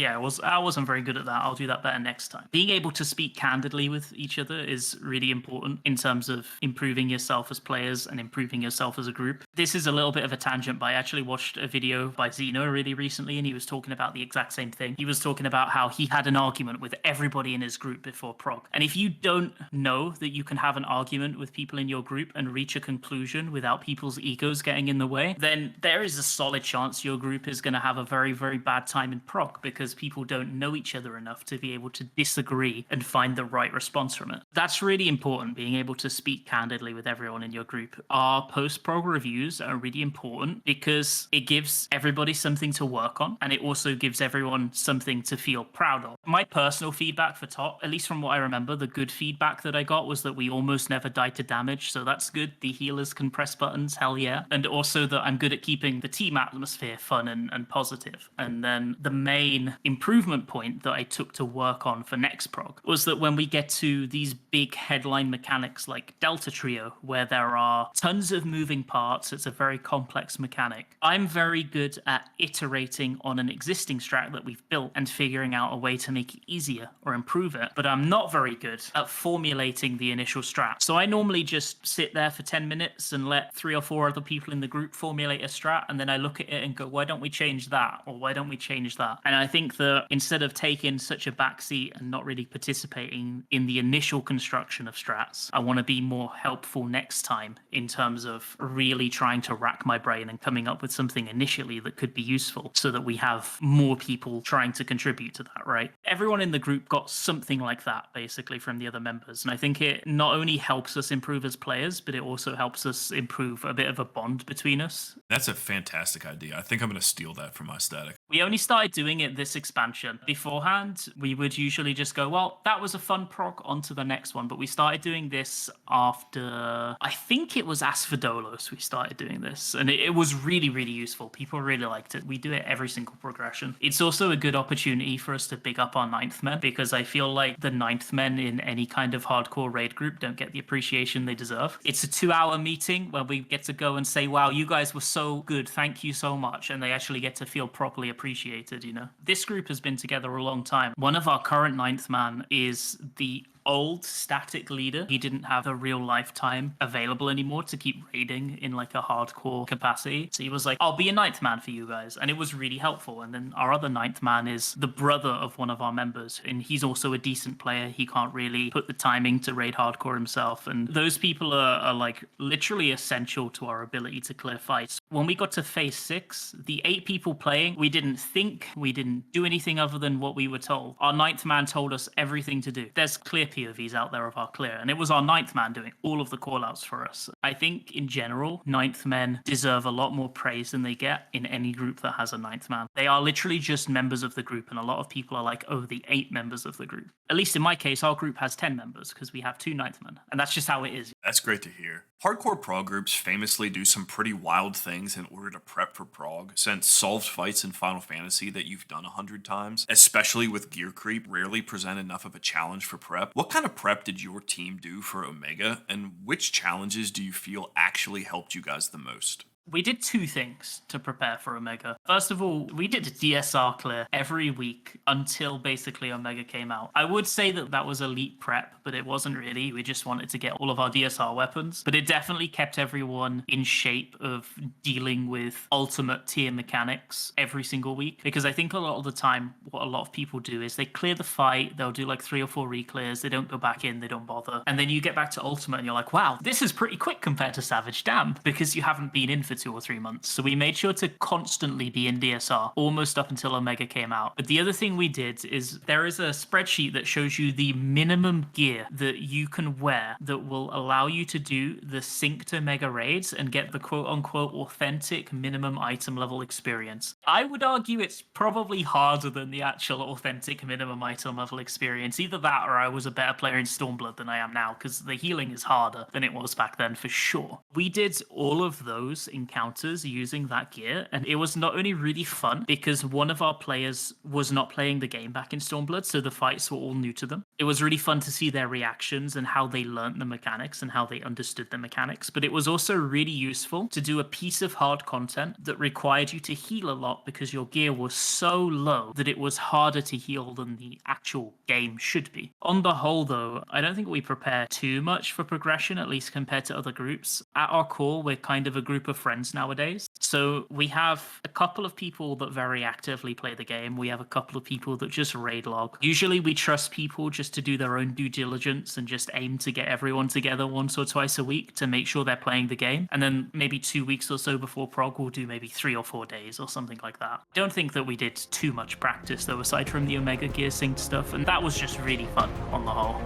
[SPEAKER 2] I wasn't very good at that. I'll do that better next time. Being able to speak candidly with each other is really important in terms of improving yourself as players and improving yourself as a group. This is a little bit of a tangent, but I actually watched a video by Zeno really recently, and he was talking about the exact same thing. He was talking about how he had an argument with everybody in his group before prog. And if you don't know that you can have an argument with people in your group and reach a conclusion without people's egos getting in the way, then there is a solid chance your group is going to have a very, very bad time in prog because people don't know each other enough to be able to disagree and find the right response from it. That's really important, being able to speak candidly with everyone in your group. Our post-prog reviews are really important because it gives everybody something to work on, and it also gives everyone something to feel proud of. My personal feedback for top, at least from what I remember, the good feedback that I got was that we almost never died to damage, so that's good. The healers can press buttons, hell yeah. And also that I'm good at keeping the team atmosphere fun and positive. And then the main improvement point that I took to work on for next prog was that when we get to these big headline mechanics like Delta Trio, where there are tons of moving parts, it's a very complex mechanic. I'm very good at iterating on an existing strat that we've built and figuring out a way to make it easier or improve it, but I'm not very good at formulating the initial strat. So I normally just sit there for 10 minutes and let 3 or 4 other people in the group formulate a strat, and then I look at it and go, why don't we change that? Or why don't we change that? And I think that instead of taking such a backseat and not really participating in the initial construction of strats, I want to be more helpful next time in terms of really trying to rack my brain and coming up with something initially that could be useful so that we have more people trying to contribute to that, right? Everyone in the group got something like that basically from the other members. And I think it not only helps us improve as players, but it also helps us improve a bit of a bond between us.
[SPEAKER 1] That's a fantastic idea. I think I'm going to steal that from my static.
[SPEAKER 2] We only started doing it this expansion. Beforehand, we would usually just go, well, that was a fun prog, on to the next one. But we started doing this after, I think it was Asphodolos we started doing this. And it was really, really useful. People really liked it. We do it every single progression. It's also a good opportunity for us to big up our ninth men, because I feel like the ninth men in any kind of hardcore raid group don't get the appreciation they deserve. It's a 2-hour meeting where we get to go and say, wow, you guys were so good. Thank you so much. And they actually get to feel properly appreciated, you know. This group has been together a long time. One of our current ninth man is the old static leader. He didn't have a real lifetime available anymore to keep raiding in like a hardcore capacity. So he was like, I'll be a ninth man for you guys. And it was really helpful. And then our other ninth man is the brother of one of our members. And he's also a decent player. He can't really put the timing to raid hardcore himself. And those people are like literally essential to our ability to clear fights. When we got to phase 6, the 8 people playing, we didn't think, we didn't do anything other than what we were told. Our ninth man told us everything to do. There's clear POVs out there of our clear, and it was our ninth man doing all of the callouts for us. I think in general, ninth men deserve a lot more praise than they get in any group that has a ninth man. They are literally just members of the group, and a lot of people are like, oh, the 8 members of the group. At least in my case, our group has 10 members because we have 2 ninth men, and that's just how it is.
[SPEAKER 1] That's great to hear. Hardcore prog groups famously do some pretty wild things in order to prep for prog, since solved fights in Final Fantasy that you've done 100 times, especially with gear creep, rarely present enough of a challenge for prep. What kind of prep did your team do for Omega, and which challenges do you feel actually helped you guys the most?
[SPEAKER 2] We did 2 things to prepare for Omega. First of all, we did a DSR clear every week until basically Omega came out. I would say that that was elite prep, but it wasn't really. We just wanted to get all of our DSR weapons. But it definitely kept everyone in shape of dealing with ultimate tier mechanics every single week. Because I think a lot of the time, what a lot of people do is they clear the fight, they'll do like 3 or 4 reclears, they don't go back in, they don't bother. And then you get back to ultimate and you're like, wow, this is pretty quick compared to Savage, damn, because you haven't been in for 2 or 3 months. So we made sure to constantly be in DSR almost up until Omega came out. But the other thing we did is there is a spreadsheet that shows you the minimum gear that you can wear that will allow you to do the sync to mega raids and get the quote unquote authentic minimum item level experience. I would argue it's probably harder than the actual authentic minimum item level experience. Either that or I was a better player in Stormblood than I am now, because the healing is harder than it was back then for sure. We did all of those encounters using that gear, and it was not only really fun because one of our players was not playing the game back in Stormblood, so the fights were all new to them. It was really fun to see their reactions and how they learnt the mechanics and how they understood the mechanics, but it was also really useful to do a piece of hard content that required you to heal a lot because your gear was so low that it was harder to heal than the actual game should be. On the whole though, I don't think we prepare too much for progression, at least compared to other groups. At our core, we're kind of a group of friends friends nowadays. So we have a couple of people that very actively play the game. We have a couple of people that just raid log. Usually we trust people just to do their own due diligence and just aim to get everyone together once or twice a week to make sure they're playing the game. And then maybe 2 weeks or so before prog, we'll do maybe 3 or 4 days or something like that. I don't think that we did too much practice though, aside from the Omega Gear Sync stuff, and that was just really fun on the whole.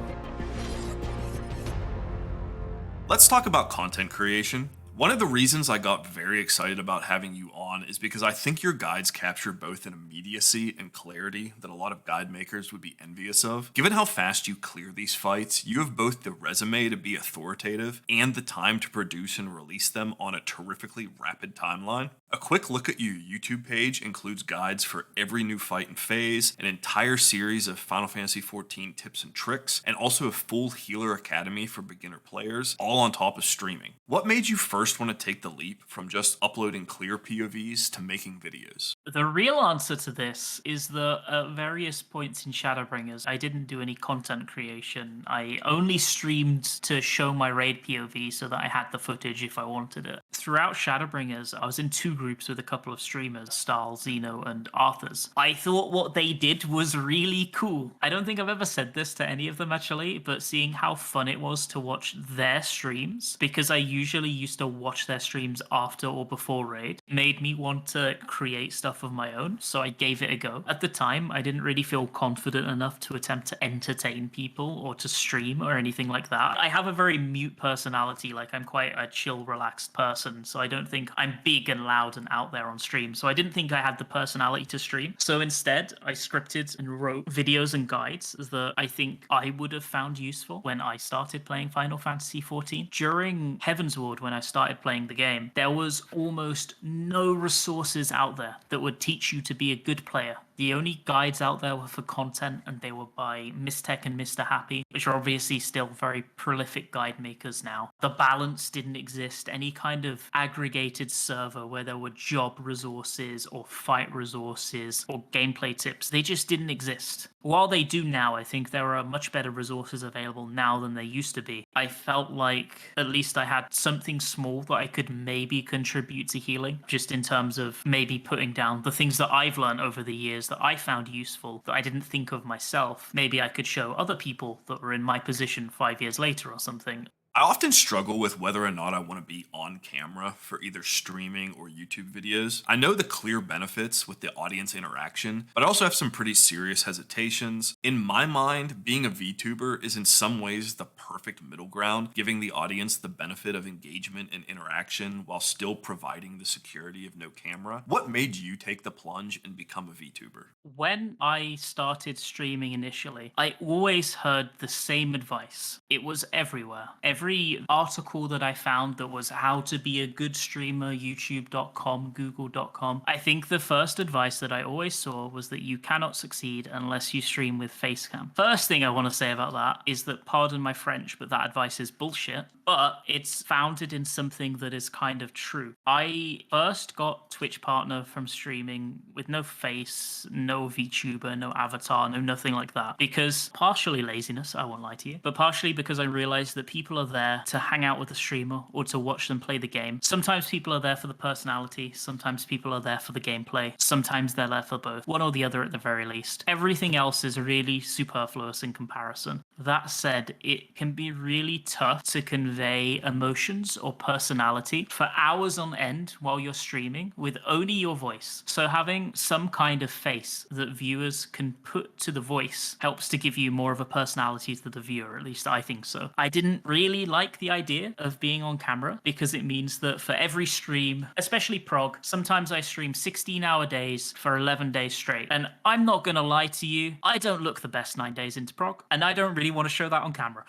[SPEAKER 1] Let's talk about content creation. One of the reasons I got very excited about having you on is because I think your guides capture both an immediacy and clarity that a lot of guide makers would be envious of. Given how fast you clear these fights, you have both the resume to be authoritative and the time to produce and release them on a terrifically rapid timeline. A quick look at your YouTube page includes guides for every new fight and phase, an entire series of Final Fantasy XIV tips and tricks, and also a full healer academy for beginner players, all on top of streaming. What made you first want to take the leap from just uploading clear POVs to making videos?
[SPEAKER 2] The real answer to this is that at various points in Shadowbringers, I didn't do any content creation. I only streamed to show my raid POV so that I had the footage if I wanted it. Throughout Shadowbringers, I was in 2 groups with a couple of streamers, Stahl, Zeno, and Arthurs. I thought what they did was really cool. I don't think I've ever said this to any of them actually, but seeing how fun it was to watch their streams, because I usually used to watch their streams after or before raid, made me want to create stuff of my own, so I gave it a go. At the time, I didn't really feel confident enough to attempt to entertain people or to stream or anything like that. I have a very mute personality, like I'm quite a chill, relaxed person, so I don't think I'm big and loud and out there on stream, so I didn't think I had the personality to stream. So instead, I scripted and wrote videos and guides that I think I would have found useful when I started playing Final Fantasy XIV. During Heavensward, when I started playing the game, there was almost no resources out there that would teach you to be a good player. The only guides out there were for content, and they were by Mistech and Mr. Happy, which are obviously still very prolific guide makers now. The balance didn't exist. Any kind of aggregated server where there were job resources or fight resources or gameplay tips, they just didn't exist. While they do now, I think there are much better resources available now than there used to be. I felt like at least I had something small that I could maybe contribute to healing, just in terms of maybe putting down the things that I've learned over the years that I found useful that I didn't think of myself. Maybe I could show other people that were in my position 5 years later or something.
[SPEAKER 1] I often struggle with whether or not I want to be on camera for either streaming or YouTube videos. I know the clear benefits with the audience interaction, but I also have some pretty serious hesitations. In my mind, being a VTuber is in some ways the perfect middle ground, giving the audience the benefit of engagement and interaction while still providing the security of no camera. What made you take the plunge and become a VTuber?
[SPEAKER 2] When I started streaming initially, I always heard the same advice. It was everywhere. Every article that I found that was how to be a good streamer, youtube.com, google.com. I think the first advice that I always saw was that you cannot succeed unless you stream with facecam. First thing I want to say about that is that, pardon my French, but that advice is bullshit. But it's founded in something that is kind of true. I first got Twitch partner from streaming with no face, no VTuber, no avatar, no nothing like that. Because partially laziness, I won't lie to you, but partially because I realized that people are there to hang out with a streamer or to watch them play the game. Sometimes people are there for the personality, sometimes people are there for the gameplay, sometimes they're there for both, one or the other at the very least. Everything else is really superfluous in comparison. That said, it can be really tough to convey emotions or personality for hours on end while you're streaming with only your voice. So having some kind of face that viewers can put to the voice helps to give you more of a personality to the viewer, at least I think so. I didn't really like the idea of being on camera because it means that for every stream, especially prog, sometimes I stream 16-hour days for 11 days straight. And I'm not gonna lie to you, I don't look the best 9 days into prog, and I don't really want to show that on camera.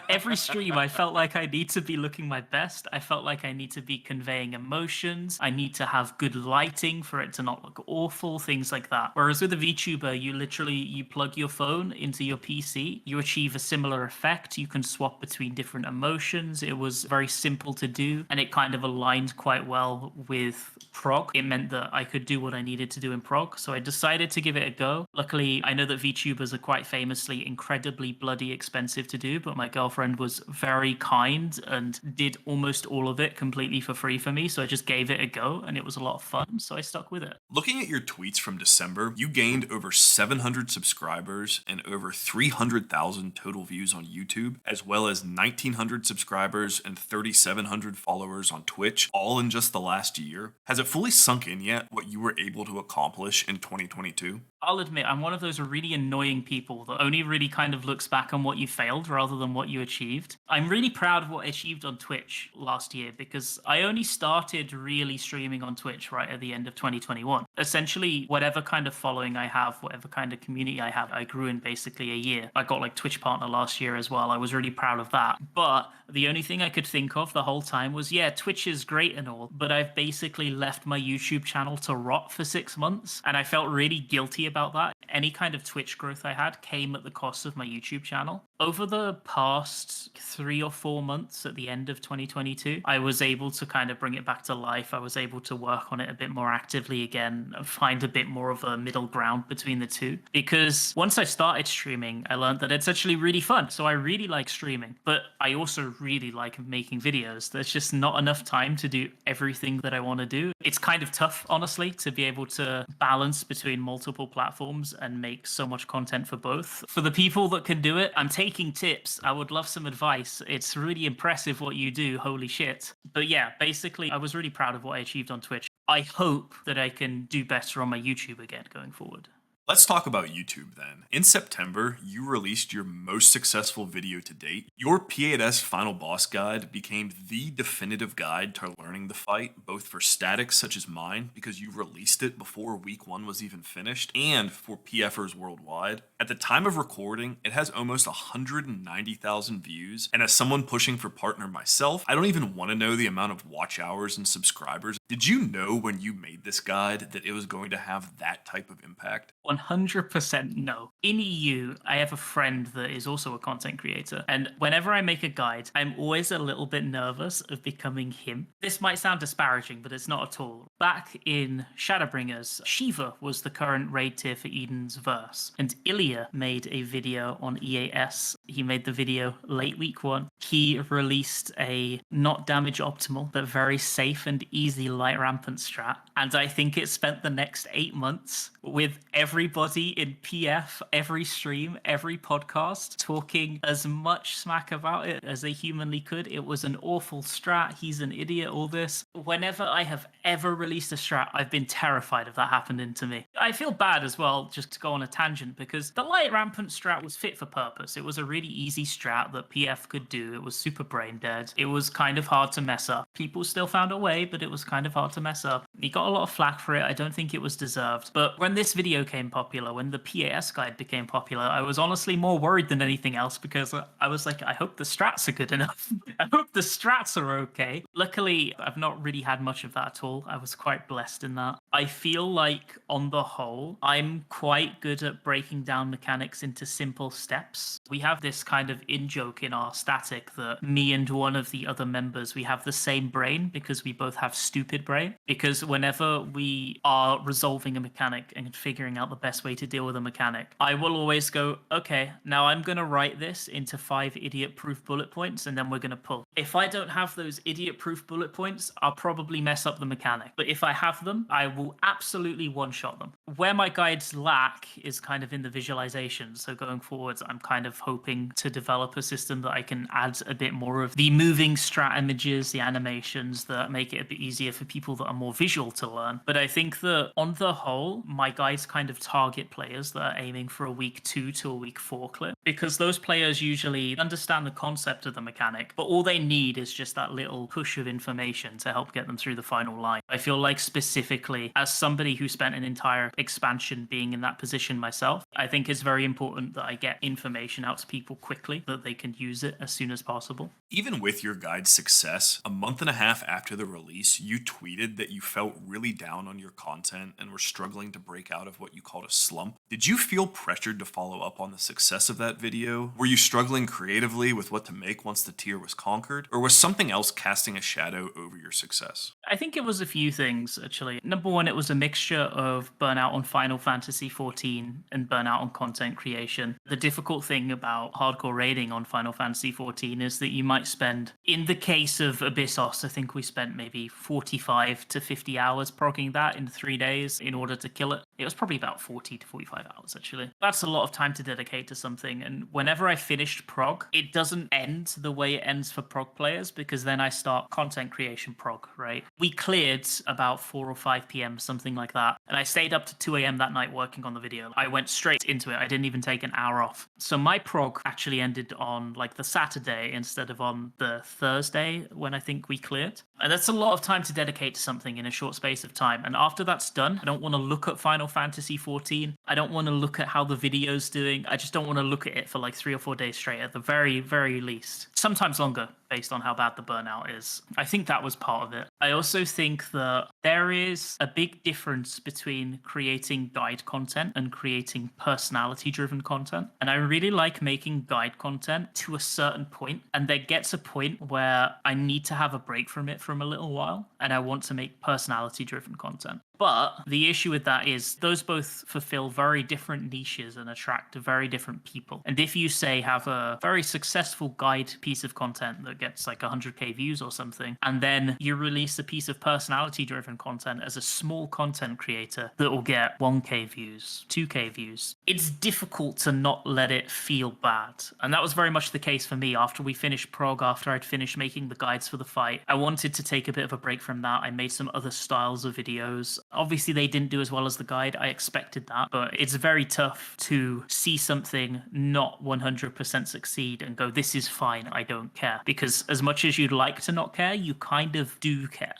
[SPEAKER 2] Every stream, I felt like I need to be looking my best. I felt like I need to be conveying emotions. I need to have good lighting for it to not look awful, things like that. Whereas with a VTuber, you plug your phone into your PC, you achieve a similar effect. You can swap between different emotions. It was very simple to do, and it kind of aligned quite well with prog. It meant that I could do what I needed to do in prog, so I decided to give it a go. Luckily, I know that VTubers are quite famously incredibly incredibly bloody expensive to do, but my girlfriend was very kind and did almost all of it completely for free for me. So I just gave it a go and it was a lot of fun. So I stuck with it.
[SPEAKER 1] Looking at your tweets from December, you gained over 700 subscribers and over 300,000 total views on YouTube, as well as 1,900 subscribers and 3,700 followers on Twitch, all in just the last year. Has it fully sunk in yet what you were able to accomplish in 2022?
[SPEAKER 2] I'll admit, I'm one of those really annoying people that only really kind of looks back on what you failed rather than what you achieved. I'm really proud of what I achieved on Twitch last year because I only started really streaming on Twitch right at the end of 2021. Essentially, whatever kind of following I have, whatever kind of community I have, I grew in basically a year. I got like Twitch partner last year as well. I was really proud of that. But the only thing I could think of the whole time was, yeah, Twitch is great and all, but I've basically left my YouTube channel to rot for 6 months. And I felt really guilty about that. Any kind of Twitch growth I had came at the cost of my YouTube channel. Over the past 3 or 4 months at the end of 2022, I was able to kind of bring it back to life. I was able to work on it a bit more actively again, find a bit more of a middle ground between the two. Because once I started streaming, I learned that it's actually really fun. So I really like streaming, but I also really like making videos. There's just not enough time to do everything that I want to do. It's kind of tough, honestly, to be able to balance between multiple platforms and make so much content for both. For the people that can do it, I'm taking tips. I would love some advice. It's really impressive what you do. Holy shit. But yeah, basically, I was really proud of what I achieved on Twitch. I hope that I can do better on my YouTube again going forward.
[SPEAKER 1] Let's talk about YouTube then. In September, you released your most successful video to date. Your P8S Final Boss Guide became the definitive guide to learning the fight, both for statics such as mine, because you released it before week 1 was even finished, and for PFers worldwide. At the time of recording, it has almost 190,000 views, and as someone pushing for partner myself, I don't even want to know the amount of watch hours and subscribers. Did you know when you made this guide that it was going to have that type of impact?
[SPEAKER 2] 100% no. In EU, I have a friend that is also a content creator, and whenever I make a guide, I'm always a little bit nervous of becoming him. This might sound disparaging, but it's not at all. Back in Shadowbringers, Shiva was the current raid tier for Eden's Verse, and Ilya made a video on EAS. He made the video late week 1. He released a not damage optimal, but very safe and easy light rampant strat, and I think it spent the next 8 months with everybody in PF, every stream, every podcast, talking as much smack about it as they humanly could. It was an awful strat. He's an idiot, all this. Whenever I have ever released a strat, I've been terrified of that happening to me. I feel bad as well, just to go on a tangent, because the light rampant strat was fit for purpose. It was a really easy strat that PF could do. It was super brain dead. It was kind of hard to mess up. People still found a way, but it was kind of hard to mess up. He got a lot of flack for it. I don't think it was deserved. But when this video came popular, when the PAS guide became popular, I was honestly more worried than anything else because I was like, I hope the strats are good enough. I hope the strats are okay. Luckily, I've not really had much of that at all. I was quite blessed in that. I feel like on the whole, I'm quite good at breaking down mechanics into simple steps. We have this kind of in-joke in our static that me and one of the other members, we have the same brain because we both have stupid brain. Because whenever we are resolving a mechanic and figuring out the best way to deal with a mechanic, I will always go, okay, now I'm going to write this into 5 idiot-proof bullet points and then we're going to pull. If I don't have those idiot-proof bullet points, I'll probably mess up the mechanic. But if I have them, I will absolutely one-shot them. Where my guides lack is kind of in the visualization. So going forwards, I'm kind of hoping to develop a system that I can add a bit more of the moving strat images, the animations that make it a bit easier for people that are more visual to learn. But I think that on the whole, my guides kind of target players that are aiming for a week 2 to a week 4 clip, because those players usually understand the concept of the mechanic, but all they need is just that little push of information to help get them through the final line. I feel like specifically as somebody who spent an entire expansion being in that position myself, I think it's very important that I get information out to people quickly that they can use it as soon as possible.
[SPEAKER 1] Even with your guide's success, a month and a half after the release, you tweeted that you felt really down on your content and were struggling to break out of what you called a slump. Did you feel pressured to follow up on the success of that video? Were you struggling creatively with what to make once the tier was conquered? Or was something else casting a shadow over your success?
[SPEAKER 2] I think it was a few things, actually. Number one, it was a mixture of burnout on Final Fantasy XIV and burnout on content creation. The difficult thing about hardcore raiding on Final Fantasy XIV is that you might spend, in the case of Abyssos, I think we spent maybe 45 to 50 hours progging that in 3 days in order to kill it. It was probably about 40 to 45 hours, actually. That's a lot of time to dedicate to something. And whenever I finished prog, it doesn't end the way it ends for prog players, because then I start content creation prog, right? We cleared about 4 or 5 p.m., something like that. And I stayed up to 2 a.m. that night working on the video. I went straight into it. I didn't even take an hour off. So my prog actually ended on like the Saturday instead of on the Thursday when I think we cleared. And that's a lot of time to dedicate to something in a short space of time. And after that's done, I don't want to look at Final Fantasy XIV. I don't want to look at how the video's doing. I just don't want to look at it for like 3 or 4 days straight at the very, very least. Sometimes longer, based on how bad the burnout is. I think that was part of it. I also think that there is a big difference between creating guide content and creating personality-driven content. And I really like making guide content to a certain point, and there gets a point where I need to have a break from it from a little while, and I want to make personality-driven content. But the issue with that is those both fulfill very different niches and attract very different people. And if you, say, have a very successful guide piece of content that gets like 100k views or something, and then you release a piece of personality-driven content as a small content creator that will get 1k views, 2k views, it's difficult to not let it feel bad. And that was very much the case for me after we finished prog, after I'd finished making the guides for the fight. I wanted to take a bit of a break from that. I made some other styles of videos. Obviously, they didn't do as well as the guide. I expected that, but it's very tough to see something not 100% succeed and go, this is fine, I don't care. Because as much as you'd like to not care, you kind of do care.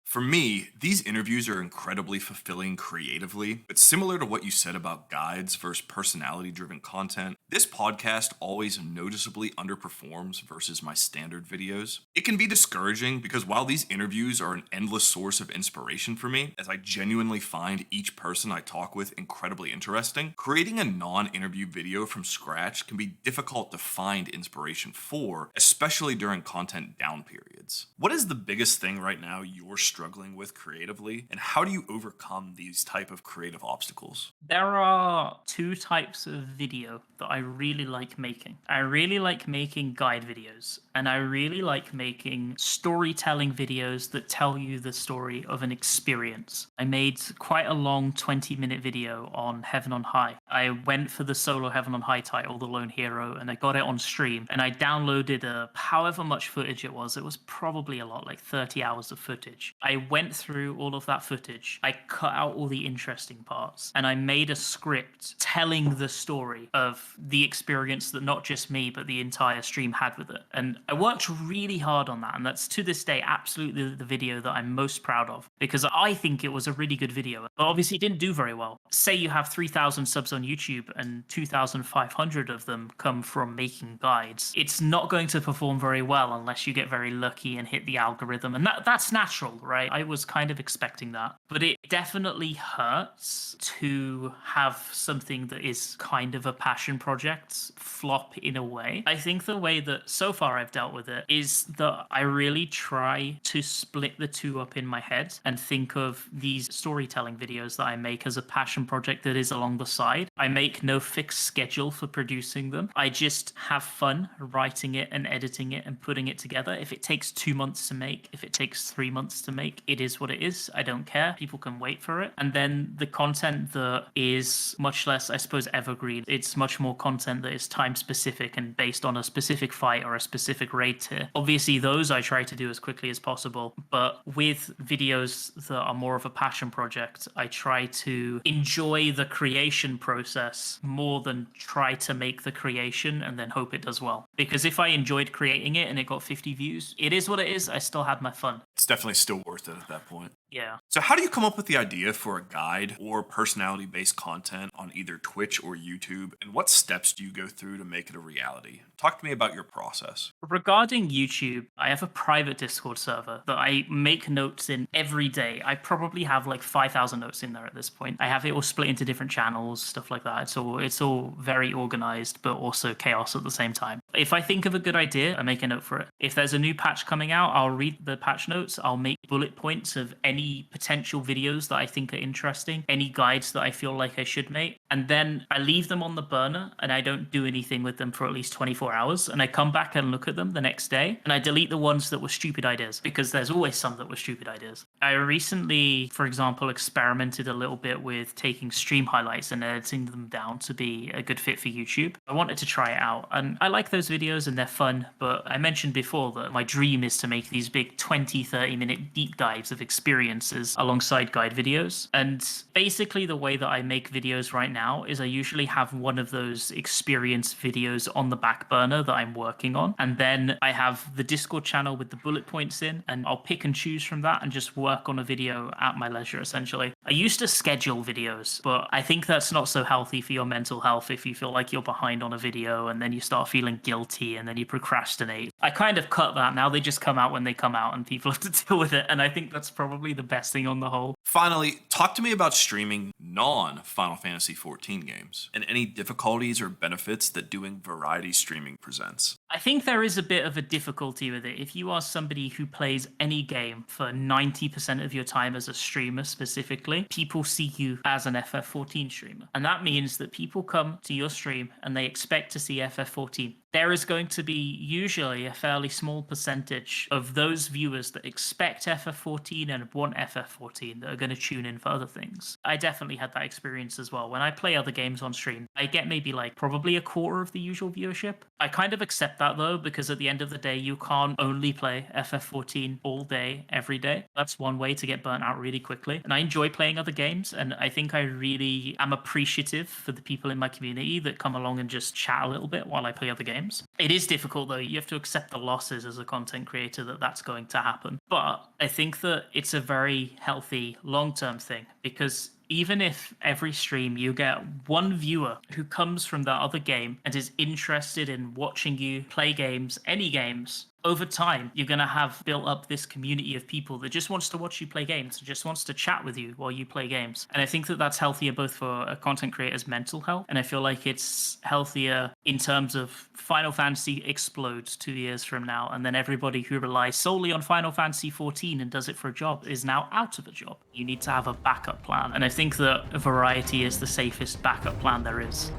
[SPEAKER 1] For me, these interviews are incredibly fulfilling creatively, but similar to what you said about guides versus personality-driven content, this podcast always noticeably underperforms versus my standard videos. It can be discouraging because while these interviews are an endless source of inspiration for me, as I genuinely find each person I talk with incredibly interesting, creating a non-interview video from scratch can be difficult to find inspiration for, especially during content down periods. What is the biggest thing right now you're struggling with creatively, and how do you overcome these type of creative obstacles?
[SPEAKER 2] There are 2 types of video that I really like making. I really like making guide videos, and I really like making storytelling videos that tell you the story of an experience. I made quite a long 20-minute video on Heaven on High. I went for the solo Heaven on High title, The Lone Hero, and I got it on stream, and I downloaded however much footage it was. It was probably a lot, like 30 hours of footage. I went through all of that footage. I cut out all the interesting parts, and I made a script telling the story of the experience that not just me, but the entire stream had with it. And I worked really hard on that, and that's to this day absolutely the video that I'm most proud of, because I think it was a really good video. But obviously it didn't do very well. Say you have 3,000 subs on YouTube and 2,500 of them come from making guides. It's not going to perform very well unless you get very lucky and hit the algorithm, and that's natural, right? I was kind of expecting that. But it definitely hurts to have something that is kind of a passion project flop in a way. I think the way that so far I've dealt with it is that I really try to split the 2 up in my head and think of these storytelling videos that I make as a passion project that is along the side. I make no fixed schedule for producing them. I just have fun writing it and editing it and putting it together. If it takes 2 months to make, if it takes 3 months to make, it is what it is. I don't care. People can wait for it. And then the content that is much less, I suppose, evergreen. It's much more content that is time specific and based on a specific fight or a specific raid tier. Obviously, those I try to do as quickly as possible. But with videos that are more of a passion project, I try to enjoy the creation process more than try to make the creation and then hope it does well. Because if I enjoyed creating it and it got 50 views, it is what it is. I still had my fun.
[SPEAKER 1] It's definitely still worth it at that point.
[SPEAKER 2] Yeah.
[SPEAKER 1] So, how do you come up with the idea for a guide or personality based content on either Twitch or YouTube? And what steps do you go through to make it a reality? Talk to me about your process.
[SPEAKER 2] Regarding YouTube, I have a private Discord server that I make notes in every day. I probably have like 5,000 notes in there at this point. I have it all split into different channels, stuff like that. It's all very organized, but also chaos at the same time. If I think of a good idea, I make a note for it. If there's a new patch coming out, I'll read the patch notes. I'll make bullet points of any potential videos that I think are interesting, any guides that I feel like I should make. And then I leave them on the burner and I don't do anything with them for at least 24 hours. And I come back and look at them the next day and I delete the ones that were stupid ideas because there's always some that were stupid ideas. I recently, for example, experimented a little bit with taking stream highlights and editing them down to be a good fit for YouTube. I wanted to try it out and I like those videos and they're fun, but I mentioned before that my dream is to make these big 20-30 minute deep dives of experiences alongside guide videos. And basically the way that I make videos right now is I usually have one of those experience videos on the back burner that I'm working on. And then I have the Discord channel with the bullet points in, and I'll pick and choose from that and just work on a video at my leisure, essentially. I used to schedule videos, but I think that's not so healthy for your mental health if you feel like you're behind on a video and then you start feeling guilty and then you procrastinate. I kind of cut that now. They just come out when they come out and people have to deal with it. And I think that's probably the best thing on the whole.
[SPEAKER 1] Finally, talk to me about streaming non Final Fantasy XIV games and any difficulties or benefits that doing variety streaming presents.
[SPEAKER 2] I think there is a bit of a difficulty with it. If you are somebody who plays any game for 90% of your time as a streamer specifically, people see you as an FF14 streamer. And that means that people come to your stream and they expect to see FF14. There is going to be usually a fairly small percentage of those viewers that expect FF14 and want FF14 that are going to tune in for other things. I definitely had that experience as well. When I play other games on stream, I get maybe like probably a quarter of the usual viewership. I kind of accept that though, because at the end of the day, you can't only play FF14 all day, every day. That's one way to get burnt out really quickly. And I enjoy playing other games. And I think I really am appreciative for the people in my community that come along and just chat a little bit while I play other games. It is difficult though. You have to accept the losses as a content creator that that's going to happen. But I think that it's a very healthy long-term thing because even if every stream you get one viewer who comes from that other game and is interested in watching you play games, any games, over time, you're going to have built up this community of people that just wants to watch you play games, just wants to chat with you while you play games. And I think that that's healthier both for a content creator's mental health, and I feel like it's healthier in terms of Final Fantasy explodes 2 years from now, and then everybody who relies solely on Final Fantasy XIV and does it for a job is now out of a job. You need to have a backup plan, and I think that variety is the safest backup plan there is.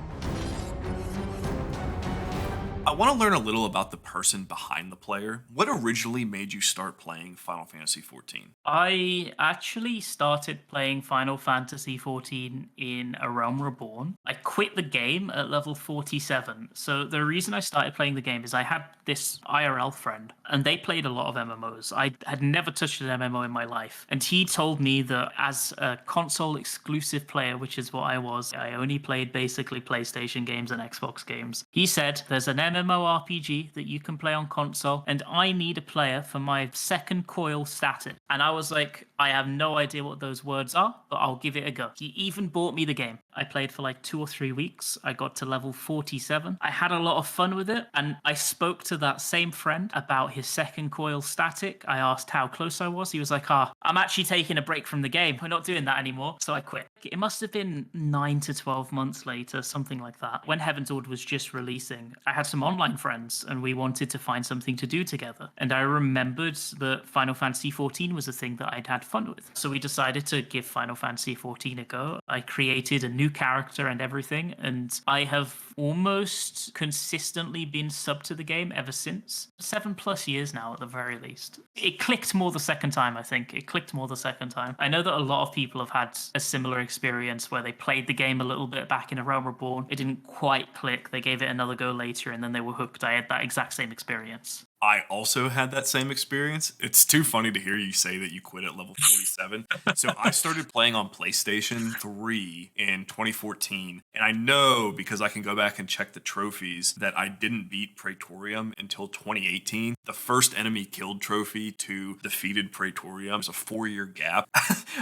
[SPEAKER 1] I want to learn a little about the person behind the player. What originally made you start playing Final Fantasy XIV?
[SPEAKER 2] I actually started playing Final Fantasy XIV in A Realm Reborn. I quit the game at level 47. So the reason I started playing the game is I had this IRL friend and they played a lot of MMOs. I had never touched an MMO in my life. And he told me that as a console exclusive player, which is what I was, I only played basically PlayStation games and Xbox games. He said, there's an MMORPG that you can play on console, and I need a player for my second coil static. And I was like, I have no idea what those words are, but I'll give it a go. He even bought me the game. I played for like 2 or 3 weeks. I got to level 47. I had a lot of fun with it, and I spoke to that same friend about his second coil static. I asked how close I was. He was like, I'm actually taking a break from the game. We're not doing that anymore. So I quit. It must have been 9 to 12 months later, something like that. When Heaven's Order was just releasing, I had some online friends and we wanted to find something to do together. And I remembered that Final Fantasy XIV was a thing that I'd had fun with. So we decided to give Final Fantasy XIV a go. I created a new character and everything, and I have almost consistently been subbed to the game ever since. 7+ years now at the very least. It clicked more the second time, I think. It clicked more the second time. I know that a lot of people have had a similar experience where they played the game a little bit back in A Realm Reborn. It didn't quite click. They gave it another go later and then they were hooked. I had that exact same experience.
[SPEAKER 1] I also had that same experience. It's too funny to hear you say that you quit at level 47. So I started playing on PlayStation 3 in 2014. And I know because I can go back and check the trophies that I didn't beat Praetorium until 2018. The first enemy killed trophy to defeated Praetorium was a 4-year gap.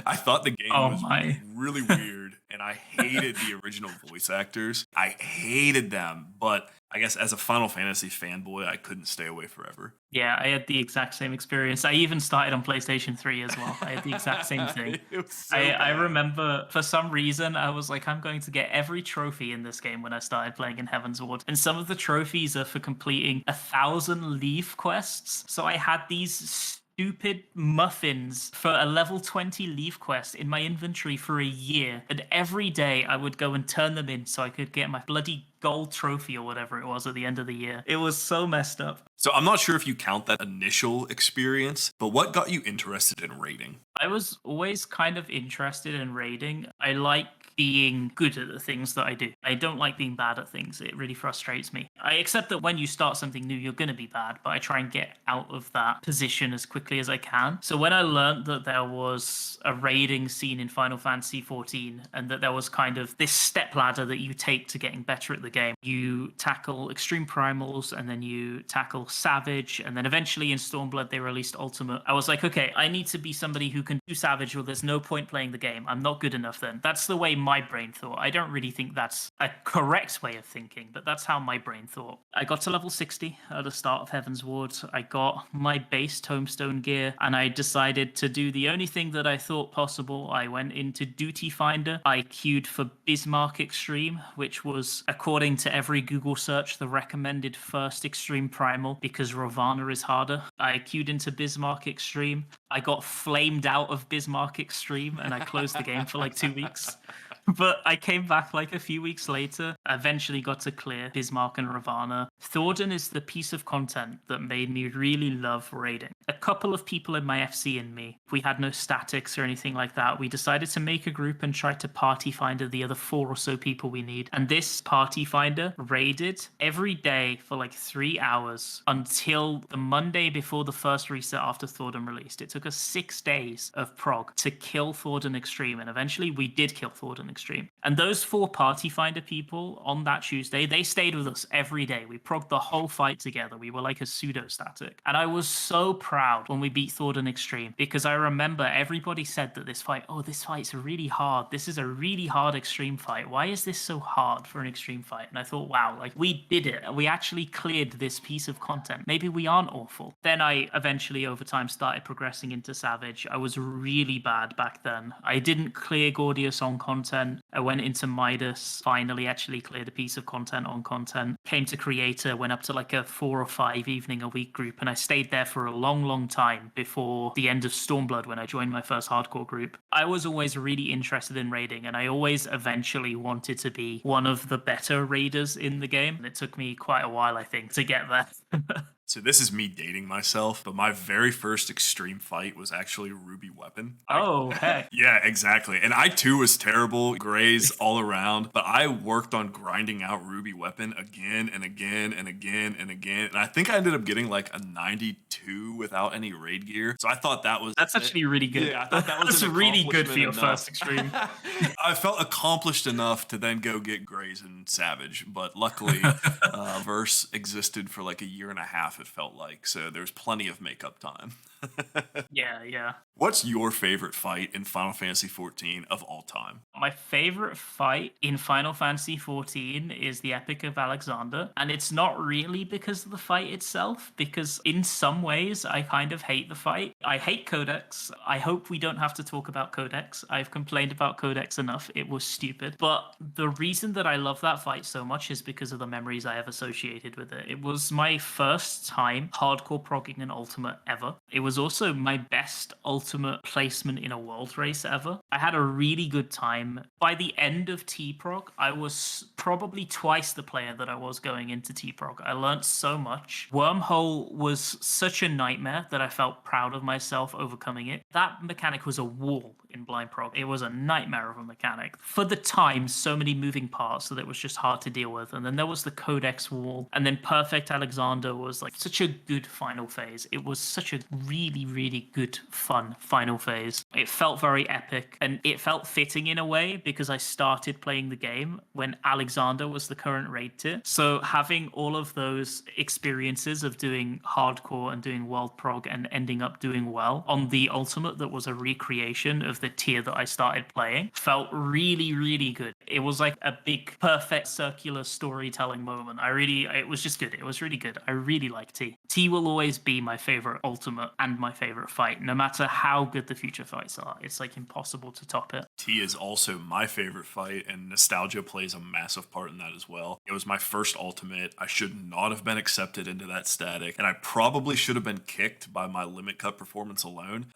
[SPEAKER 1] I thought the game
[SPEAKER 2] Oh
[SPEAKER 1] was
[SPEAKER 2] my.
[SPEAKER 1] really weird and I hated the original voice actors. I hated them, but I guess as a Final Fantasy fanboy, I couldn't stay away forever.
[SPEAKER 2] Yeah, I had the exact same experience. I even started on PlayStation 3 as well. I had the exact same thing.
[SPEAKER 1] It was so
[SPEAKER 2] I
[SPEAKER 1] bad.
[SPEAKER 2] remember for some reason I was like, I'm going to get every trophy in this game when I started playing in Heaven's Ward. And some of the trophies are for completing 1,000 leaf quests. So I had these stupid muffins for a level 20 leaf quest in my inventory for a year. And every day I would go and turn them in so I could get my bloody gold trophy or whatever it was at the end of the year. It was so messed up.
[SPEAKER 1] So I'm not sure if you count that initial experience, but what got you interested in raiding?
[SPEAKER 2] I was always kind of interested in raiding. I like being good at the things that I do. I don't like being bad at things. It really frustrates me. I accept that when you start something new, you're going to be bad, but I try and get out of that position as quickly as I can. So when I learned that there was a raiding scene in Final Fantasy XIV and that there was kind of this step ladder that you take to getting better at the game, you tackle extreme primals and then you tackle savage, and then eventually in Stormblood they released ultimate. I was like, okay, I need to be somebody who can do savage or there's no point playing the game. I'm not good enough then. That's the way my brain thought. I don't really think that's a correct way of thinking, but that's how my brain thought. I got to level 60 at the start of Heaven's Ward. I got my base tombstone gear and I decided to do the only thing that I thought possible. I went into Duty Finder. I queued for Bismarck Extreme, which was, according to every Google search, the recommended first extreme primal because Ravana is harder. I queued into Bismarck Extreme. I got flamed out of Bismarck Extreme and I closed the game for like 2 weeks. But I came back like a few weeks later, eventually got to clear Bismarck and Ravana. Thordan is the piece of content that made me really love raiding. A couple of people in my FC and me, we had no statics or anything like that. We decided to make a group and try to party finder the other 4 or so people we need. And this party finder raided every day for like 3 hours until the Monday before the first reset after Thordan released. It took us 6 days of prog to kill Thordan Extreme, and eventually we did kill Thordan Extreme. And those 4 party finder people on that Tuesday, they stayed with us every day. We progged the whole fight together. We were like a pseudo static. And I was so proud when we beat Thordan Extreme because I remember everybody said that this fight's really hard. This is a really hard extreme fight. Why is this so hard for an extreme fight? And I thought, wow, like we did it. We actually cleared this piece of content. Maybe we aren't awful. Then I eventually over time started progressing into Savage. I was really bad back then. I didn't clear Gordius on content. I went into Midas, finally actually cleared a piece of content on content. Came to Creator, went up to like a 4 or 5 evening a week group, and I stayed there for a long, long time before the end of Stormblood when I joined my first hardcore group. I was always really interested in raiding, and I always eventually wanted to be one of the better raiders in the game. And it took me quite a while, I think, to get there.
[SPEAKER 1] So this is me dating myself, but my very first extreme fight was actually Ruby Weapon.
[SPEAKER 2] Oh, heck.
[SPEAKER 1] Yeah, exactly. And I too was terrible, grays all around, but I worked on grinding out Ruby Weapon again and again and again and again. And I think I ended up getting like a 92 without any raid gear. So I thought
[SPEAKER 2] That's actually really good.
[SPEAKER 1] Yeah, I thought that was
[SPEAKER 2] That's really good for your
[SPEAKER 1] enough.
[SPEAKER 2] first extreme.
[SPEAKER 1] I felt accomplished enough to then go get Grays and Savage, but luckily Verse existed for like a year and a half, it felt like, so there's plenty of makeup time.
[SPEAKER 2] Yeah.
[SPEAKER 1] What's your favorite fight in Final Fantasy XIV of all time?
[SPEAKER 2] My favorite fight in Final Fantasy XIV is the Epic of Alexander, and it's not really because of the fight itself, because in some ways I kind of hate the fight. I hate Codex. I hope we don't have to talk about Codex. I've complained about Codex enough. It was stupid. But the reason that I love that fight so much is because of the memories I have associated with it. It was my first time hardcore progging an ultimate ever. It was also my best ultimate placement in a world race ever. I had a really good time. By the end of T-Prog, I was probably twice the player that I was going into T-Prog. I learned so much. Wormhole was such a nightmare that I felt proud of myself overcoming it. That mechanic was a wall in Blind Prog. It was a nightmare of a mechanic. For the time, so many moving parts that it was just hard to deal with. And then there was the Codex wall. And then Perfect Alexander was like such a good final phase. It was such a really, really good, fun final phase. It felt very epic and it felt fitting in a way because I started playing the game when Alexander was the current raid tier. So having all of those experiences of doing hardcore and doing world prog and ending up doing well on the ultimate that was a recreation of the tier that I started playing felt really, really good. It was like a big, perfect circular storytelling moment. It was just good. It was really good. I really like T. T will always be my favorite ultimate and my favorite fight, no matter how good the future fights are. It's like impossible to top it.
[SPEAKER 1] T is also my favorite fight, and nostalgia plays a massive part in that as well. It was my first ultimate. I should not have been accepted into that static, and I probably should have been kicked by my limit cut performance alone.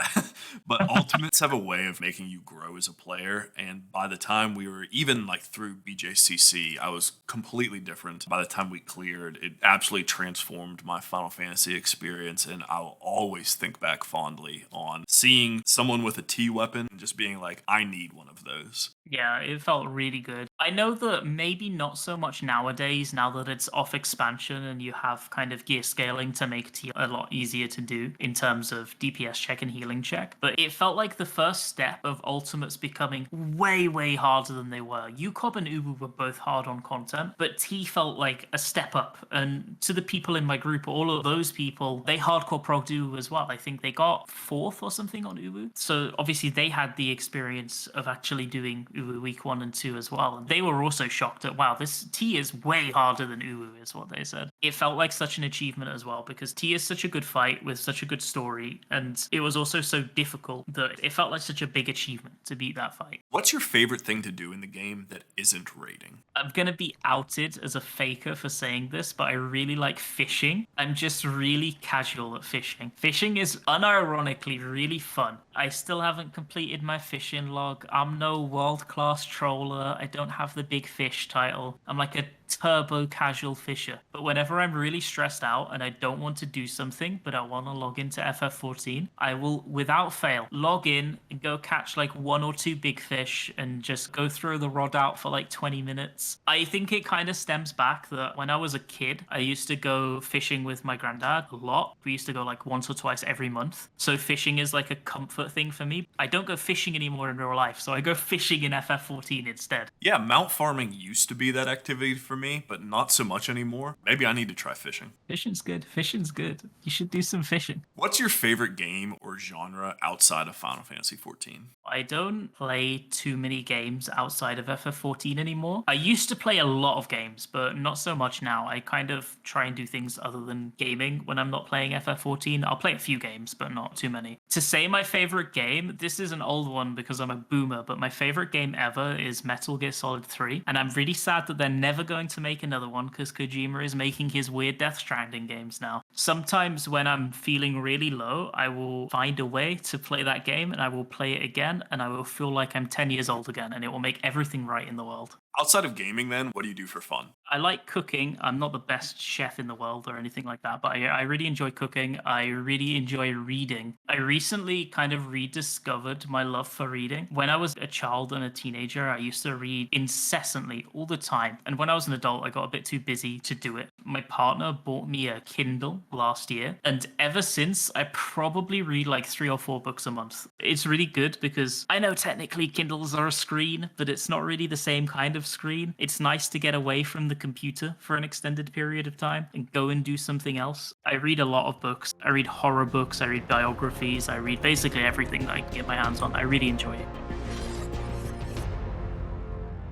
[SPEAKER 1] But ultimates have a way of making you grow as a player, and by the time we were even like through BJCC, I was completely different. By the time we cleared, it absolutely transformed my Final Fantasy experience, and I'll always think back fondly on seeing someone with a T weapon and just being like, I need one of those.
[SPEAKER 2] Yeah, it felt really good. I know that maybe not so much nowadays, now that it's off expansion and you have kind of gear scaling to make T a lot easier to do in terms of DPS check and healing check. But it felt like the first step of ultimates becoming way, way harder than they were. UCOB and Ubu were both hard on content, but T felt like a step up. And to the people in my group, all of those people, they hardcore progged Ubu as well. I think they got 4th or something on Ubu. So obviously they had the experience of actually doing Ubu week 1 and 2 as well. And they were also shocked at, wow, this T is way harder than Ubu, is what they said. It felt like such an achievement as well because T is such a good fight with such a good story. And it was also so difficult that it felt like such a big achievement to beat that fight.
[SPEAKER 1] What's your favorite thing to do in the game that isn't raiding?
[SPEAKER 2] I'm going to be outed as a faker for saying this, but I really like fishing. I'm just really casual at fishing. Fishing is unironically really fun. I still haven't completed my fishing log. I'm no world-class troller. I don't have the big fish title. I'm like a turbo casual fisher. But whenever I'm really stressed out and I don't want to do something, but I want to log into FF14, I will, without fail, log in and go catch like 1 or 2 big fish and just go throw the rod out for like 20 minutes. I think it kind of stems back that when I was a kid, I used to go fishing with my granddad a lot. We used to go like once or twice every month. So fishing is like a comfort thing for me. I don't go fishing anymore in real life, so I go fishing in FF14 instead.
[SPEAKER 1] Yeah, mount farming used to be that activity for me, but not so much anymore. Maybe I need to try fishing.
[SPEAKER 2] Fishing's good. Fishing's good. You should do some fishing.
[SPEAKER 1] What's your favorite game or genre outside of Final Fantasy XIV?
[SPEAKER 2] I don't play too many games outside of FF14 anymore. I used to play a lot of games, but not so much now. I kind of try and do things other than gaming when I'm not playing FF14. I'll play a few games, but not too many. To say my favorite game, this is an old one because I'm a boomer, but my favorite game ever is Metal Gear Solid 3. And I'm really sad that they're never going to make another one because Kojima is making his weird Death Stranding games now. Sometimes when I'm feeling really low, I will find a way to play that game and I will play it again and I will feel like I'm 10 years old again and it will make everything right in the world.
[SPEAKER 1] Outside of gaming, then, what do you do for fun?
[SPEAKER 2] I like cooking. I'm not the best chef in the world or anything like that, but I really enjoy cooking. I really enjoy reading. I recently kind of rediscovered my love for reading. When I was a child and a teenager, I used to read incessantly all the time. And when I was an adult, I got a bit too busy to do it. My partner bought me a Kindle last year. And ever since, I probably read like 3 or 4 books a month. It's really good because I know technically Kindles are a screen, but it's not really the same kind of screen. It's nice to get away from the computer for an extended period of time and go and do something else. I read a lot of books. I read horror books, I read biographies, I read basically everything that I can get my hands on. I really enjoy it.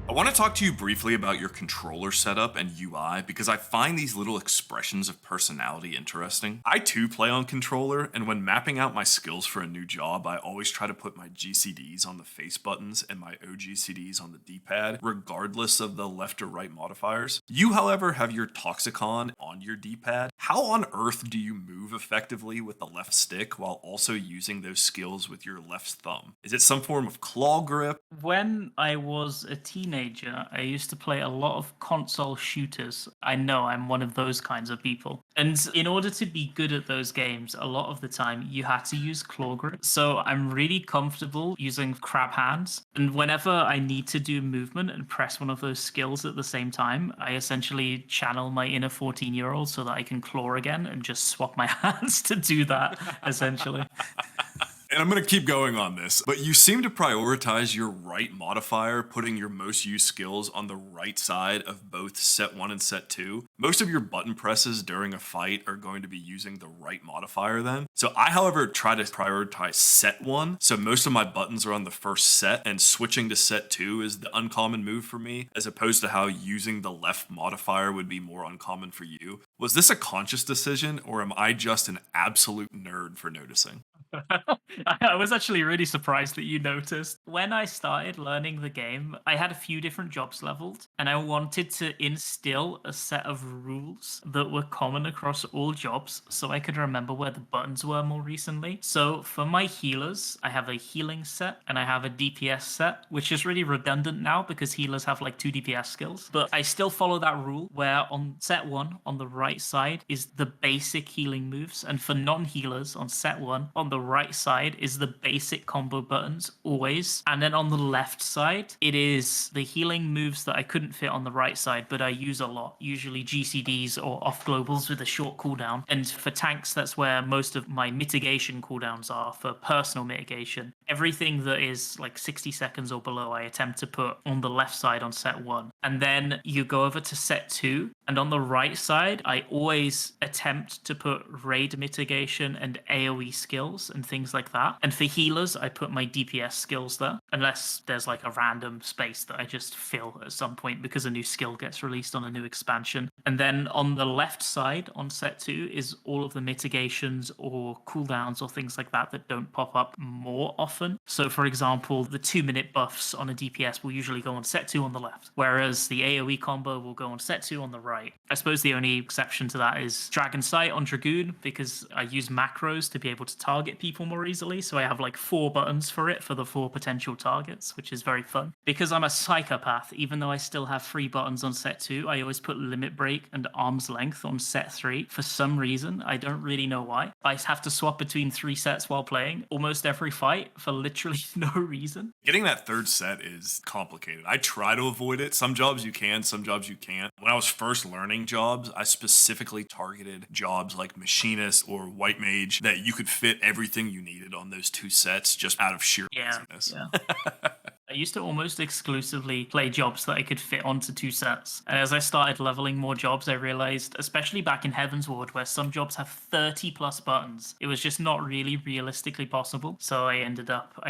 [SPEAKER 1] I want to talk to you briefly about your controller setup and UI because I find these little expressions of personality interesting. I too play on controller, and when mapping out my skills for a new job, I always try to put my GCDs on the face buttons and my OGCDs on the D-pad, regardless of the left or right modifiers. You, however, have your Toxicon on your D-pad. How on earth do you move effectively with the left stick while also using those skills with your left thumb? Is it some form of claw grip?
[SPEAKER 2] When I was a teenager, teenager, I used to play a lot of console shooters. I know I'm one of those kinds of people. And in order to be good at those games, a lot of the time you had to use claw grip. So I'm really comfortable using crab hands. And whenever I need to do movement and press one of those skills at the same time, I essentially channel my inner 14-year-old so that I can claw again and just swap my hands to do that, essentially.
[SPEAKER 1] And I'm going to keep going on this, but you seem to prioritize your right modifier, putting your most used skills on the right side of both set 1 and set 2. Most of your button presses during a fight are going to be using the right modifier then. So I, however, try to prioritize set 1. So most of my buttons are on the first set, and switching to set 2 is the uncommon move for me, as opposed to how using the left modifier would be more uncommon for you. Was this a conscious decision, or am I just an absolute nerd for noticing?
[SPEAKER 2] I was actually really surprised that you noticed. When I started learning the game, I had a few different jobs leveled, and I wanted to instill a set of rules that were common across all jobs so I could remember where the buttons were more recently. So for my healers, I have a healing set and I have a DPS set, which is really redundant now because healers have like 2 DPS skills. But I still follow that rule where on set 1, on the right side, is the basic healing moves, and for non-healers on set 1, on the right side is the basic combo buttons always, and then on the left side it is the healing moves that I couldn't fit on the right side but I use a lot, usually GCDs or off globals with a short cooldown. And for tanks, that's where most of my mitigation cooldowns are for personal mitigation. Everything that is like 60 seconds or below I attempt to put on the left side on set 1, and then you go over to set 2, and on the right side I always attempt to put raid mitigation and AoE skills and things like that. And for healers, I put my DPS skills there, unless there's like a random space that I just fill at some point because a new skill gets released on a new expansion. And then on the left side on set 2 is all of the mitigations or cooldowns or things like that that don't pop up more often. So for example, the 2-minute buffs on a DPS will usually go on set 2 on the left, whereas the AoE combo will go on set 2 on the right. I suppose the only exception to that is Dragon Sight on Dragoon, because I use macros to be able to target people more easily. So I have like 4 buttons for it for the 4 potential targets, which is very fun. Because I'm a psychopath, even though I still have 3 buttons on set 2, I always put Limit Break and Arm's Length on set 3. For some reason, I don't really know why. I have to swap between 3 sets while playing almost every fight for literally no reason.
[SPEAKER 1] Getting that third set is complicated. I try to avoid it. Some jobs you can, some jobs you can't. When I was first learning jobs, I specifically targeted jobs like Machinist or White Mage that you could fit everything you needed on those 2 sets just out of sheer laziness.
[SPEAKER 2] Yeah. I used to almost exclusively play jobs that I could fit onto 2 sets. And as I started leveling more jobs, I realized, especially back in Heaven's Ward, where some jobs have 30 plus buttons, it was just not really realistically possible. So I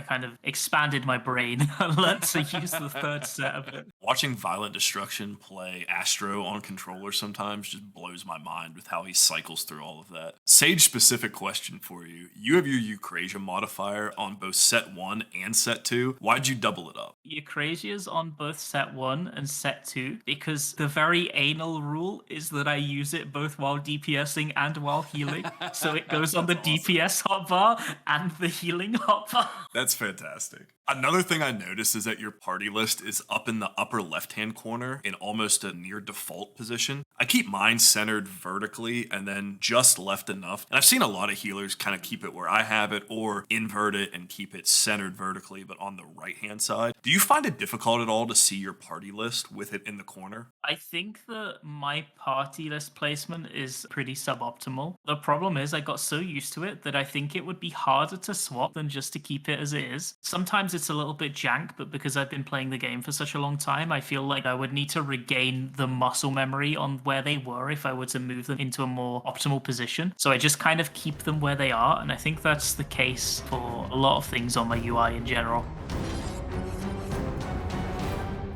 [SPEAKER 2] kind of expanded my brain and learned to use the third set of it.
[SPEAKER 1] Watching Violent Destruction play Astro on controller sometimes just blows my mind with how he cycles through all of that. Sage specific question for you. You have your Eucrasia modifier on both set 1 and set 2. Why'd you double it up?
[SPEAKER 2] Eucrasia's on both set 1 and set 2 because the very anal rule is that I use it both while DPSing and while healing. So it goes on the awesome. DPS hotbar and the healing hotbar.
[SPEAKER 1] That's fantastic. Another thing I noticed is that your party list is up in the upper left-hand corner in almost a near default position. I keep mine centered vertically and then just left enough. And I've seen a lot of healers kind of keep it where I have it or invert it and keep it centered vertically, but on the right-hand side. Do you find it difficult at all to see your party list with it in the corner?
[SPEAKER 2] I think that my party list placement is pretty suboptimal. The problem is I got so used to it that I think it would be harder to swap than just to keep it as it is. Sometimes it's a little bit jank, but because I've been playing the game for such a long time, I feel like I would need to regain the muscle memory on where they were if I were to move them into a more optimal position. So I just kind of keep them where they are, and I think that's the case for a lot of things on my UI in general.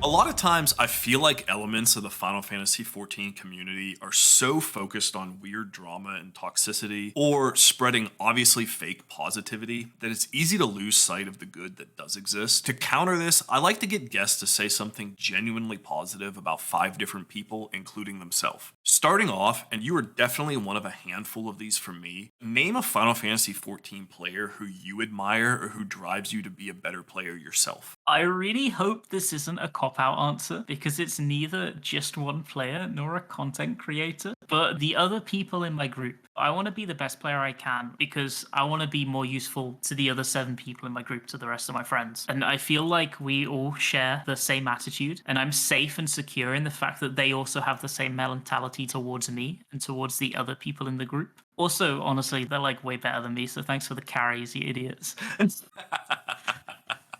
[SPEAKER 1] A lot of times, I feel like elements of the Final Fantasy XIV community are so focused on weird drama and toxicity, or spreading obviously fake positivity, that it's easy to lose sight of the good that does exist. To counter this, I like to get guests to say something genuinely positive about 5 different people, including themselves. Starting off, and you are definitely one of a handful of these for me, name a Final Fantasy XIV player who you admire or who drives you to be a better player yourself.
[SPEAKER 2] I really hope this isn't a cop cop-out answer because it's neither just one player nor a content creator, but the other people in my group. I want to be the best player I can because I want to be more useful to the other 7 people in my group, to the rest of my friends. And I feel like we all share the same attitude, and I'm safe and secure in the fact that they also have the same mentality towards me and towards the other people in the group. Also, honestly, they're like way better than me, so thanks for the carries, you idiots.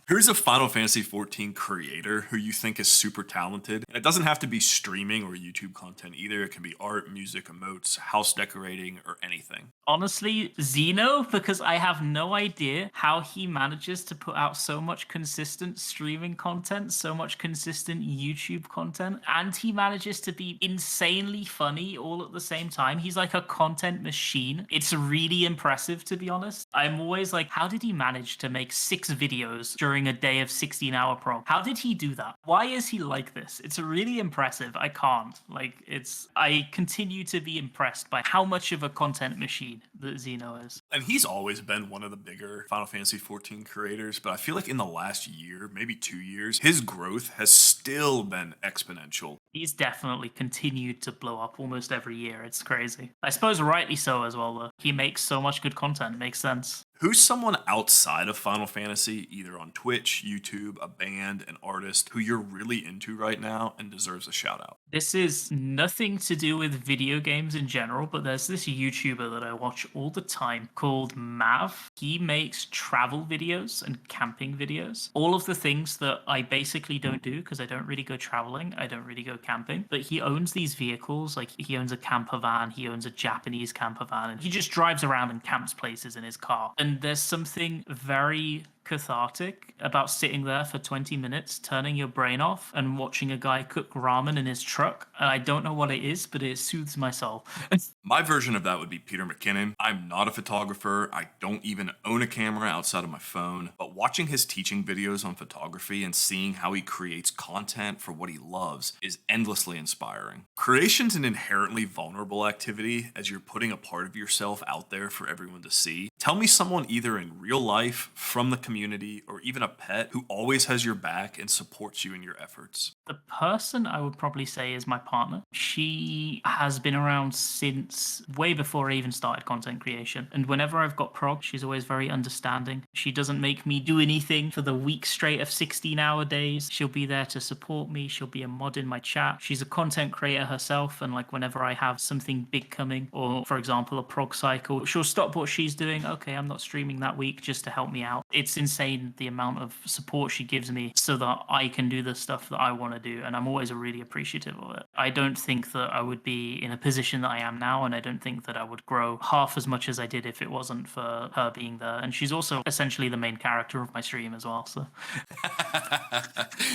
[SPEAKER 1] Who's a Final Fantasy XIV creator who you think is super talented? And it doesn't have to be streaming or YouTube content either. It can be art, music, emotes, house decorating, or anything.
[SPEAKER 2] Honestly, Xeno, because I have no idea how he manages to put out so much consistent streaming content, so much consistent YouTube content, and he manages to be insanely funny all at the same time. He's like a content machine. It's really impressive, to be honest. I'm always like, how did he manage to make 6 videos during a day of 16-hour prog? How did he do that? Why is he like this? It's really impressive. I can't. I continue to be impressed by how much of a content machine that Xeno is.
[SPEAKER 1] And he's always been one of the bigger Final Fantasy XIV creators, but I feel like in the last year, maybe 2 years, his growth has still been exponential.
[SPEAKER 2] He's definitely continued to blow up almost every year. It's crazy. I suppose rightly so as well, though. He makes so much good content. It makes sense.
[SPEAKER 1] Who's someone outside of Final Fantasy, either on Twitch, YouTube, a band, an artist, who you're really into right now and deserves a shout out?
[SPEAKER 2] This is nothing to do with video games in general, but there's this YouTuber that I watch all the time called Mav. He makes travel videos and camping videos. All of the things that I basically don't do because I don't really go traveling. I don't really go camping. But he owns these vehicles. Like, he owns a camper van. He owns a Japanese camper van. And he just drives around and camps places in his car. And there's something very cathartic about sitting there for 20 minutes, turning your brain off and watching a guy cook ramen in his truck. And I don't know what it is, but it soothes my soul.
[SPEAKER 1] My version of that would be Peter McKinnon. I'm not a photographer. I don't even own a camera outside of my phone. But watching his teaching videos on photography and seeing how he creates content for what he loves is endlessly inspiring. Creation's an inherently vulnerable activity as you're putting a part of yourself out there for everyone to see. Tell me someone either in real life, from the community, or even a pet who always has your back and supports you in your efforts.
[SPEAKER 2] The person I would probably say is my partner. She has been around since way before I even started content creation. And whenever I've got prog, she's always very understanding. She doesn't make me do anything for the week straight of 16-hour days. She'll be there to support me. She'll be a mod in my chat. She's a content creator herself. And like whenever I have something big coming, or for example, a prog cycle, she'll stop what she's doing. Okay, I'm not streaming that week, just to help me out. It's insane the amount of support she gives me so that I can do the stuff that I want to do, and I'm always really appreciative of it. I don't think that I would be in a position that I am now, and I don't think that I would grow half as much as I did if it wasn't for her being there. And she's also essentially the main character of my stream as well, so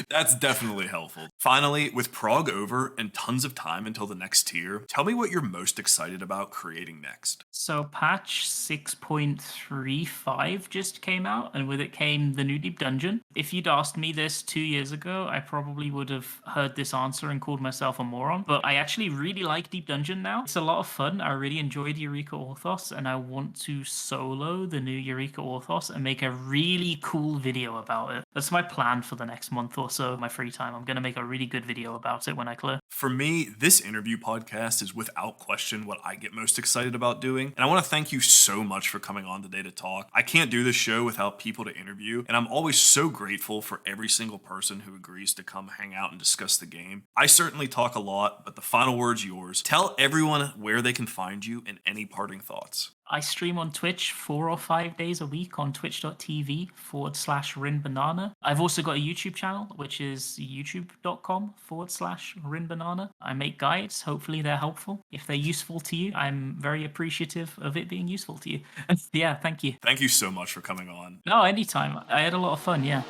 [SPEAKER 1] That's definitely helpful. Finally, with prog over and tons of time until the next tier, tell me what you're most excited about creating next.
[SPEAKER 2] So patch 6.35 just came out, and with it came the new Deep Dungeon. If you'd asked me this 2 years ago, I probably would have heard this answer and called myself a moron. But I actually really like Deep Dungeon now. It's a lot of fun. I really enjoyed Eureka Orthos, and I want to solo the new Eureka Orthos and make a really cool video about it. That's my plan for the next month or so, my free time. I'm going to make a really good video about it when I clear.
[SPEAKER 1] For me, this interview podcast is without question what I get most excited about doing. And I want to thank you so much for coming on today to talk. I can't do this show without people to interview, and I'm always so grateful for every single person who agrees to come hang out and discuss the game. I certainly talk a lot, but the final word's yours. Tell everyone where they can find you and any parting thoughts.
[SPEAKER 2] I stream on Twitch 4 or 5 days a week on twitch.tv/rinbanana. I've also got a YouTube channel, which is youtube.com/rinbanana. I make guides. Hopefully they're helpful. If they're useful to you, I'm very appreciative of it being useful to you. Yeah, thank you.
[SPEAKER 1] Thank you so much for coming on.
[SPEAKER 2] No, anytime. I had a lot of fun, yeah.